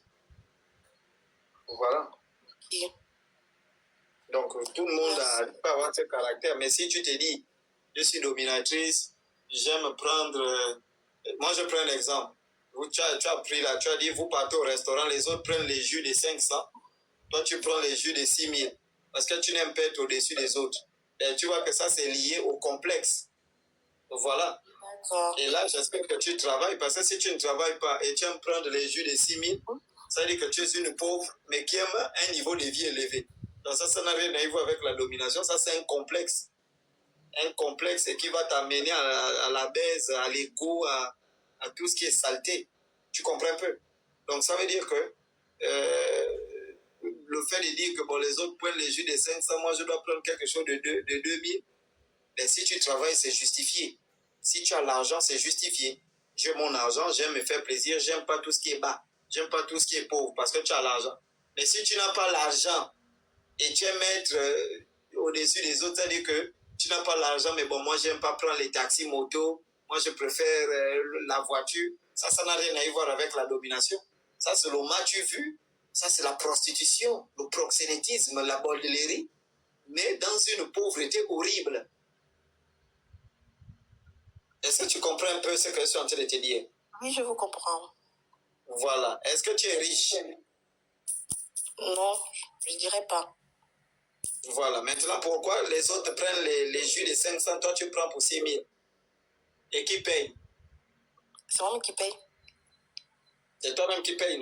[SPEAKER 1] Voilà. Donc, tout le monde peut avoir ce caractère, mais si tu te dis, je suis dominatrice, j'aime prendre... moi, je prends un exemple. Tu as pris là, tu as dit, vous partez au restaurant, les autres prennent les jus de 500, toi, tu prends les jus de 6000, parce que tu n'aimes pas être au-dessus des autres. Et tu vois que ça, c'est lié au complexe. Voilà. Et là, j'espère que tu travailles, parce que si tu ne travailles pas et tu aimes prendre les jus de 6000, ça veut dire que tu es une pauvre, mais qui aime un niveau de vie élevé. Donc ça n'a rien à voir avec la domination, ça c'est un complexe. Un complexe qui va t'amener à la baise, à l'ego, à tout ce qui est saleté. Tu comprends un peu? Donc ça veut dire que le fait de dire que bon, les autres prennent les jus de 500, moi je dois prendre quelque chose de 2000, ben, si tu travailles, c'est justifié. Si tu as l'argent, c'est justifié. J'ai mon argent, j'aime me faire plaisir, j'aime pas tout ce qui est bas, j'aime pas tout ce qui est pauvre parce que tu as l'argent. Mais si tu n'as pas l'argent et tu aimes être au-dessus des autres, c'est-à-dire que tu n'as pas l'argent, mais bon, moi, j'aime pas prendre les taxis moto, moi, je préfère la voiture. Ça n'a rien à voir avec la domination. Ça, c'est le m'as-tu vu? Ça, c'est la prostitution, le proxénétisme, la bolderie, mais dans une pauvreté horrible. Est-ce que tu comprends un peu ce que je suis en train de te dire?
[SPEAKER 9] Oui, je vous comprends.
[SPEAKER 1] Voilà. Est-ce que tu es riche?
[SPEAKER 9] Non, je dirais pas.
[SPEAKER 1] Voilà. Maintenant, pourquoi les autres prennent les jus de 500, toi tu prends pour 6000? Et qui paye?
[SPEAKER 9] C'est moi-même qui paye.
[SPEAKER 1] C'est toi-même qui paye, non?